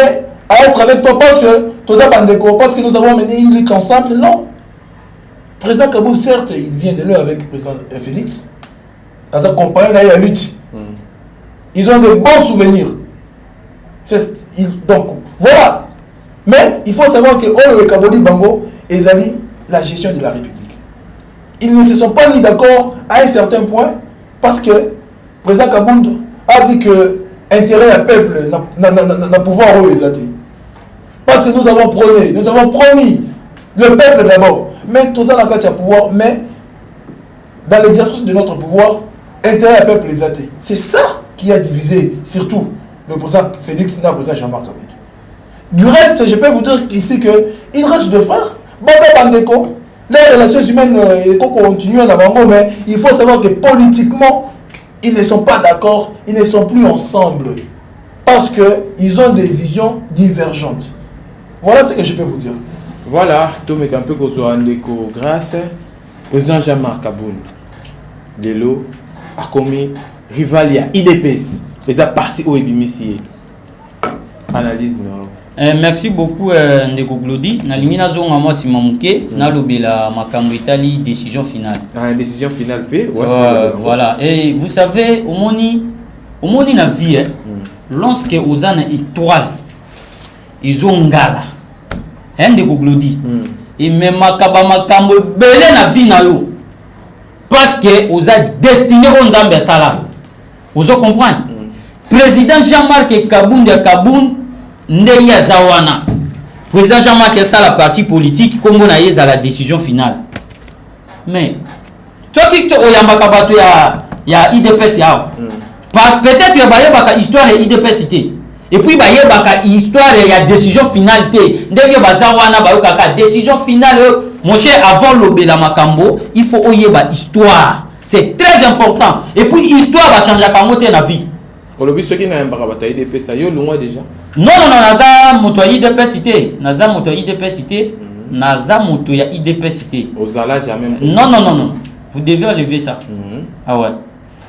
à être avec toi parce que parce que nous avons mené une lutte ensemble? Non. Le président Kaboun, certes, il vient de l'heure avec le président Félix, dans sa compagnie, il y a lutte. Ils ont de bons souvenirs. Donc, voilà. Mais il faut savoir que Oyo et Kabodi Bango, ils avaient la gestion de la République. Ils ne se sont pas mis d'accord à un certain point parce que le président Kabound a dit que l'intérêt du peuple n'a pouvoir réaliser. Parce que nous avons promis le peuple d'abord. Mais tout ça n'a pas de pouvoir. Mais dans l'exercice de notre pouvoir, l'intérêt du peuple les a été. C'est ça qui a divisé surtout le président Félix et le président Jean-Marc Kabound. Du reste, je peux vous dire ici qu'il reste deux frères. Baza Bandeko. Les relations humaines continuent à Nabango, mais il faut savoir que politiquement, ils ne sont pas d'accord, ils ne sont plus ensemble. Parce qu'ils ont des visions divergentes. Voilà ce que je peux vous dire. Voilà, tout le monde peut Ndeko grâce président Jean-Marc Kaboun. Lelo a commis rivalia IDPS. Les a partis au Ebimisi. Analyse non. Merci beaucoup Ndeko Glody. Na lingi na zonga moi si mamuke na lobela makambo itali décision finale. Décision finale P. Voilà. Et vous savez au moni na vie lorsque ozana étoile ils ont ngala. Ndeko Glody. Et même makambo belé na vie na yo. Parce que oza destiné on Nzambe sala. Vous comprenez? président Jean-Marc Kabound ya Kabound ndenge azawana président Jean-Marc ça la partie politique comme on a eu à la décision finale mais toi qui oyambaka bato ya IDPS ya peut-être que bayebaka histoire ya IDPS cité et puis bayebaka histoire ya décision finale té ndenge bazawana bayokaka décision finale mon cher avant lobela makambo il faut oyeba histoire c'est très important et puis histoire va changer kango té na vie olobi soki na yambaka bataille de pesa yo longwa déjà non naza moto ya IDPS cité naza moto ya IDPS cité naza moto ya IDPS cité ozala jamais non vous devez enlever ça ah ouais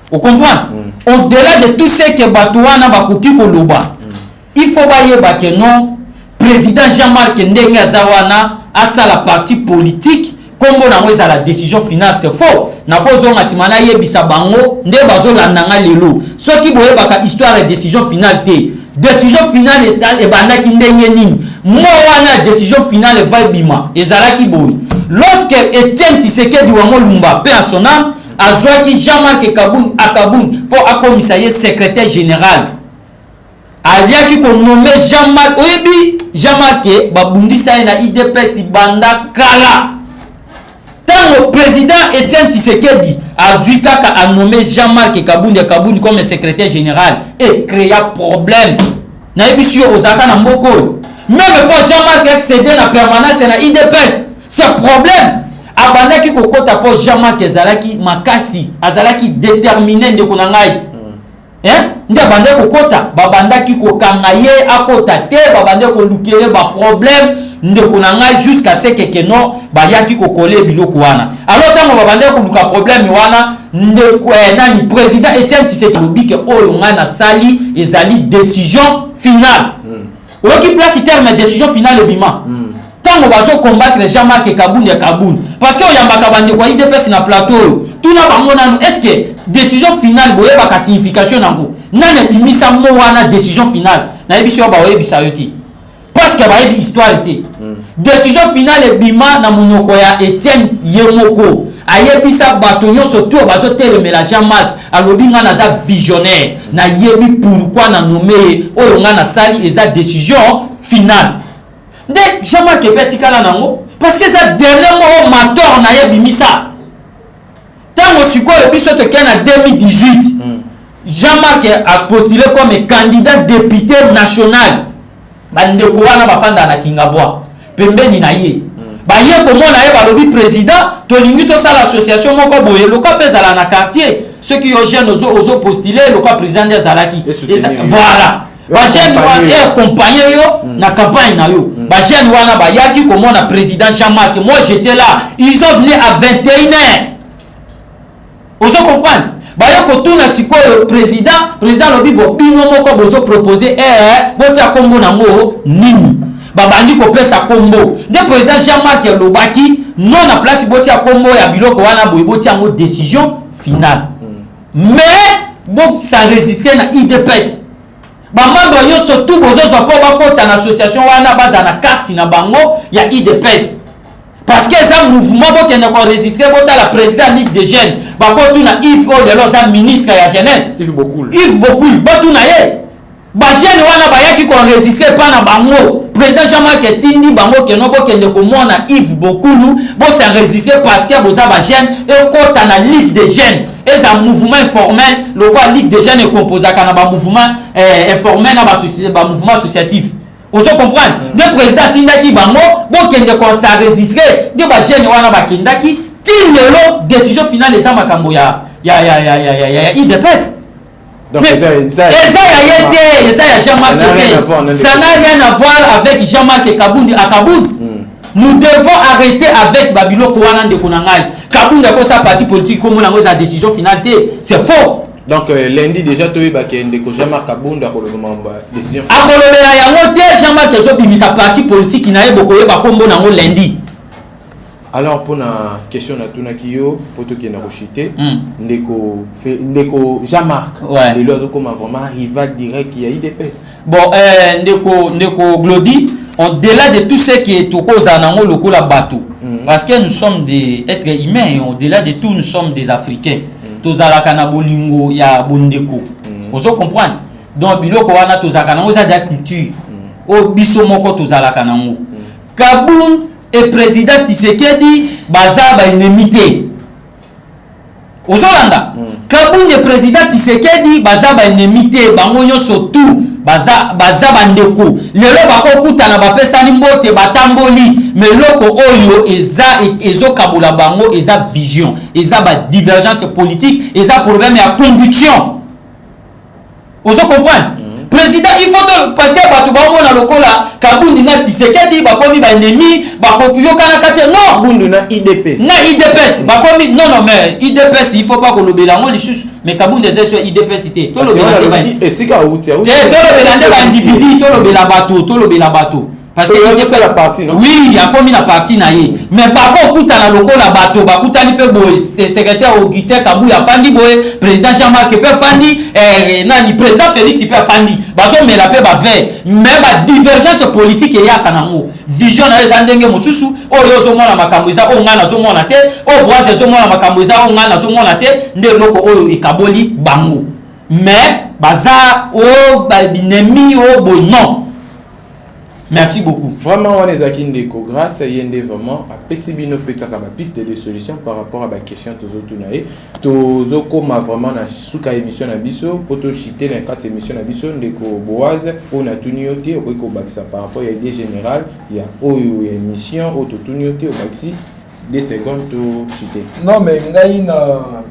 vous comprenez au-delà de tout ce que batouana bakoki koloba il faut bayeba que non président Jean-Marc ndenge azawana asa la partie politique comme on a la décision finale c'est faux na kozonga simana yebisa bango nde bazolanda lelo soki boyebaka histoire et décision finale té décision finale et bandaki ndenge nini mo wana décision finale va bima ezalaki boy lorsque Etienne Tshisekedi wa Molumba paix à son âme azwaki Jean-Marc Kabound à Kabound pour akomisa ye secrétaire général aliaki ko nommé Jean-Marc oyebi Jean-Marc babundisa na IDPS banda kala tant président Etienne Tshisekedi azwi kaka a nommé Jean-Marc Kabound comme secrétaire général et créa problème na ebisi ozaka na mboko même pour Jean-Marc accéder la permanence na IDPS c'est problème abandaki kokota po Jean-Marc ezalaki makasi azalaki déterminé ndeko na ngai nde abandaki kokota babandaki kokanga ye akota te babandaki kolukele ba problème ndeko na ngai jusqu'à ce que non bayaki kokole biloko wana alors tango babandaki koluka problème wana ndeko nani président Etienne Tshisekedi lobike oyo ngai na sali ezali décision finale oki place terme décision finale bima tango bazo combattre Jean-Marc Kabound ya Kabound parce que oyambaka bandeko ya IDPS na plateau tout na bango nano est-ce que décision finale boyebaka signification nango nane dimisa mo wana décision finale na yebiso ba oyebisa yoti parce que ba yebi histoire té décision finale bima na monoko ya Etienne Yemoko ayebisa bato nyonso to bazo telemela Jean-Marc alobi nga naza visionnaire na yebi pourquoi na nommé oyo nga na sali eza décision finale nde Jean-Marc epetikala nango parce que ça dernier mot mator na yebimisa tango sikoyo biso te kena 2018 Jean-Marc a postulé comme candidat député national bandeko wana bafanda na Kingabwa pembeni na ye baye komona ye balobi président tolingi tosala association moko boye loka pezala na quartier ceux qui ont jeune ozo postuler loka président des Zalaki voilà ba jeune wana accompagner yo na campagne na yo ba jeune wana bayaki komona président Jean-Marc moi j'étais là ils ont venu à 21h ozo comprendre baye kotuna sikoyo président lobi bo bino moko bozo proposer botia kombo nango nini babandi kopesa kombo de président Jean-Marc lobaki non na place botia kombo ya biloko wana boye botia ngo décision finale mais bon ça résister na IDPS bamando yo surtout bozo zo po bakota na association wana baza na carte na bango ya IDPS parce que ça mouvement bokende ko résister bota la président Ligue des jeunes bakotu na Yves Odelo sa ministre ya jeunesse Yves beaucoup batuna ye ba jeune wana bayaki ko résister pa na bango président Jean-Marc tindi bango ke no bokende ko mona Yves Bokulu bo ça résister parce que boza ba jeune et kota na Ligue des jeunes et ça mouvement informel le quoi Ligue des jeunes est composé kana ba mouvement informel na ba société ba mouvement associatif on se comprend le président tindaki bango bokende ko ça résister de ba jeune wana ba kindaki tindelo décision finale eza makambo ya IDPS. Donc ça Jean-Marc ça n'a rien à voir avec Jean-Marc Kabound à Kabound. Nous devons arrêter avec Babilo Kouana de Konangai. Kabound a sa parti politique comme on a la décision finale, c'est faux. Donc lundi déjà tu es Jean-Marc Kabound a décision. Jean-Marc sa parti politique qui n'a beaucoup de lundi. Alors pour la question na tunakiyo poto qui na rochité ndeko Jean-Marc les lois comme vraiment rival direct qui a IDPS. Bon ndeko Glody au-delà de tout ce qui est tout cause nango lokola bateau parce que nous sommes des êtres humains au-delà de tout nous sommes des Africains tozala kana bolingo ya bondeko ozo comprendre donc biloko wana tozalaka nango eza de culture o biso moko tozalaka nango. Kabound et président Tshisekedi baza ba ennemi te. Ozolanda Kabound et président Tshisekedi baza ba ennemi te, bango nyonso tout baza bandeko. Lelo bakokutana bapesani mbote batamboli, mais loko oyo ezo kabola bango eza vision, eza ba divergence politique, eza problème ya conviction. Ozo comprendre? Président, il faut que, parce que bato bango na lokola Kabound na Tshisekedi bakomi ba ennemi, bakokuyokana kate non. Kabound na IDPS. Na IDPS, bakomi non mais IDPS il faut pas que lobela ngo lisusu, mais Kabound eza sur IDPS te. To lobela ba. Et sika outi. To lobela ba individu, to lobela bato. Parce que il fait la partie, non? Oui, il y a comme la partie naïe. Mais par contre, quand on a le la bateau, quand on a le secrétaire Augustin Kabou, a Fandi Boé, président Jean-Marc peut Fandi, le président Félix peut Fandi. Bazo mais la paix va faire. Mais la divergence politique est à Kanango. Vision na ezandenge mususu, o yo zo mona makambuza, o ngana zo mona te, o boise zo mona makambuza, o ngana zo mona te, nde loko oyo ikaboli bango. Mais baza o binemi o bo non. Merci beaucoup. Vraiment, on est à Kindeko. Grâce à Yende, vraiment, à Pessibino Pekaka, piste de solutions par rapport à la question de Tozotunae. Tozoko m'a vraiment na souka émission Nabiso, poto chité dans 4 émissions Nabiso, Ndeko Boaz, on a tunioté, au Baksa par rapport à l'idée générale, il y a Oyo émission, auto tunioté, au Baxi, des secondes to chité. Non, mais Ngaïna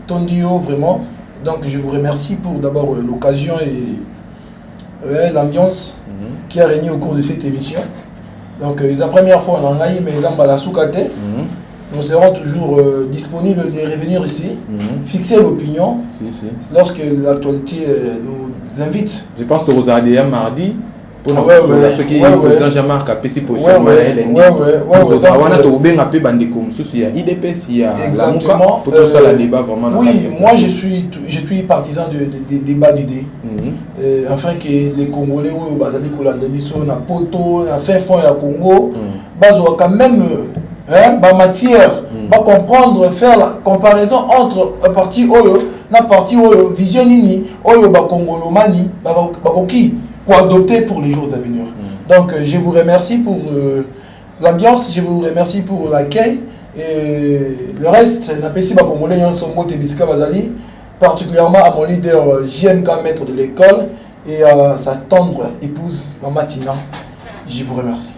Tondio, vraiment. Donc, je vous remercie pour d'abord l'occasion et l'ambiance qui a régné au cours de cette émission. Donc, c'est la première fois on a eu mes jambes à la soukate. Nous serons toujours disponibles de revenir ici, fixer l'opinion lorsque l'actualité nous invite. Je pense que vous allez mardi. Pour ce qui est président Jean-Marc a payé pour faire mal oui, moi je suis partisan de débat d'idées. Afin que les Congolais ou bazali kolanda biso na poto na fin fond ya Congo bazo quand même matière va comprendre, faire la comparaison entre un parti oyo na parti oyo vision nini oyo ba Congolomani bakoki quoi adopter pour les jours à venir. Donc je vous remercie pour l'ambiance, je vous remercie pour l'accueil et le reste na pesi ba Congolais yon son mote bisika bazali, particulièrement à mon leader JMK, maître de l'école, et à sa tendre épouse Maman Tina. Je vous remercie.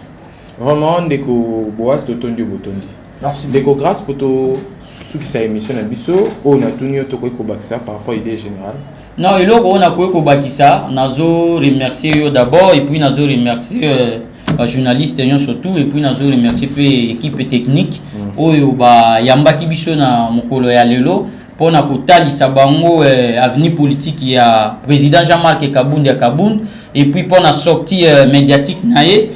Vraiment, Ndeko Boaz Totondi Botondi. Merci. Ndeko grâce pour tout ce qui s'est émission à Bisso, on a tout nié au Baksa par rapport à l'idée générale. Non, et là, on a quoi Bakissa, nazo remercier d'abord, et puis nazo remercier les journalistes surtout, et puis nazo remercier l'équipe technique, oyo ba yamba kibiso na mokolo ya lelo. Pour na kotalisa bango avenir politique ya président Jean-Marc Kabound ya Kabound, et puis pour na sortie médiatique naé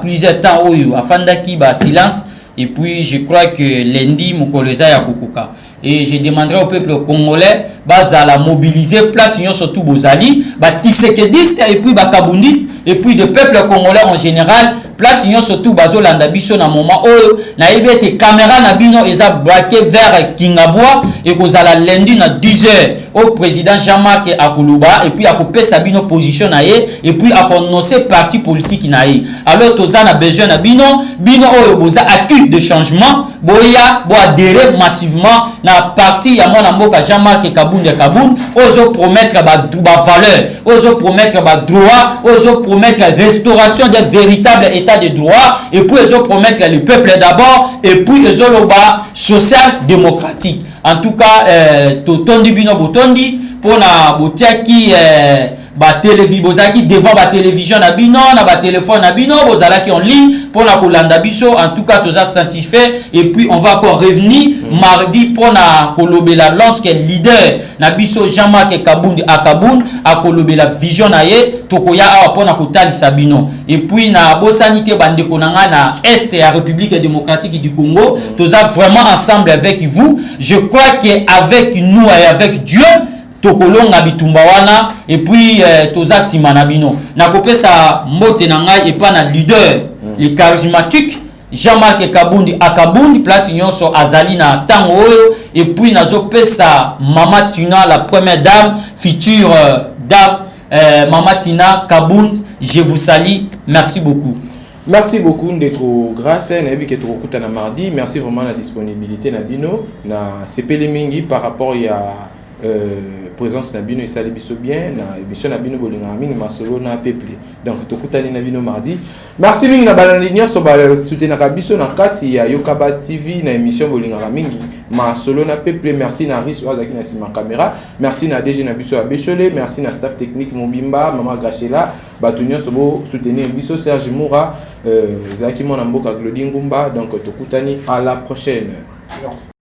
plusieurs temps oyo afandaki ba silence, et puis je crois que lundi mokoleza ya kokoka, et je demanderai au peuple congolais bazala mobiliser place union surtout bozali ba Tshisekidiste et puis ba Kaboundiste, et puis le peuple congolais en général place union surtout bazolanda biso na moment oyo na ebete caméra na bino eza braqué vers Kingabwa et kozala lundi na 10h au président Jean-Marc Akuluba, et puis akopesa bino position na ye, et puis akononcer parti politique na ye. Alors toza na besoin na bino oyo boza actif de changement boya bo adhérer massivement na parti ya mwana mboka Jean-Marc Kabound ya Kabound, ozo promettre ba valeur, ozo promettre ba droit, ozo promettre restauration des véritables état de droit, et puis ozo promettre le peuple d'abord, et puis ozo loba social démocratique. En tout cas, totondi bino botondi pour na botiaki ba télévision devant ba télévision na bino na ba téléphone na bino bozalaki en ligne pour na kolanda biso. En tout cas toza satisfait, et puis on va encore revenir mardi pour na kolobela lorsque leader na biso Jean-Marc Kabound a Kabound a kolobela vision na ye tokoya awa pour na kotalisa bino, et puis na bosanité bandeko nanga na est ya République démocratique du Congo toza vraiment ensemble avec vous. Je crois que avec nous et avec Dieu tokolonga bitumba wana, et puis toza sima na bino na kopesa mbote na ngai epa na leader les charismatiques Jean-Marc Kabundi à Kabundi place nyonso azali na tango oyo et puis nazo pesa Mama Tina la première dame future dame Mama Tina Kabundi, je vous salue, merci beaucoup. Merci beaucoup Ndeko grâce à Nabi que tu écoutes na mardi, merci vraiment la disponibilité na bino na CPL mingi par rapport à présence na bino esali biso bien na émission na bino bolinga mingi masolo na peuple donc tokutani na bino mardi merci mingi na balaninya so ba soutenir na biso na kati ya Yokabas TV na émission bolinga mingi masolo na peuple merci na Riso azaki na sima caméra merci na DG na biso Abechole merci na staff technique Mobimba Mama Gachela batunyo so bo soutenir biso Serge Moura Zaki Mona Mboka Claudine Ngumba donc tokutani à la prochaine. Merci.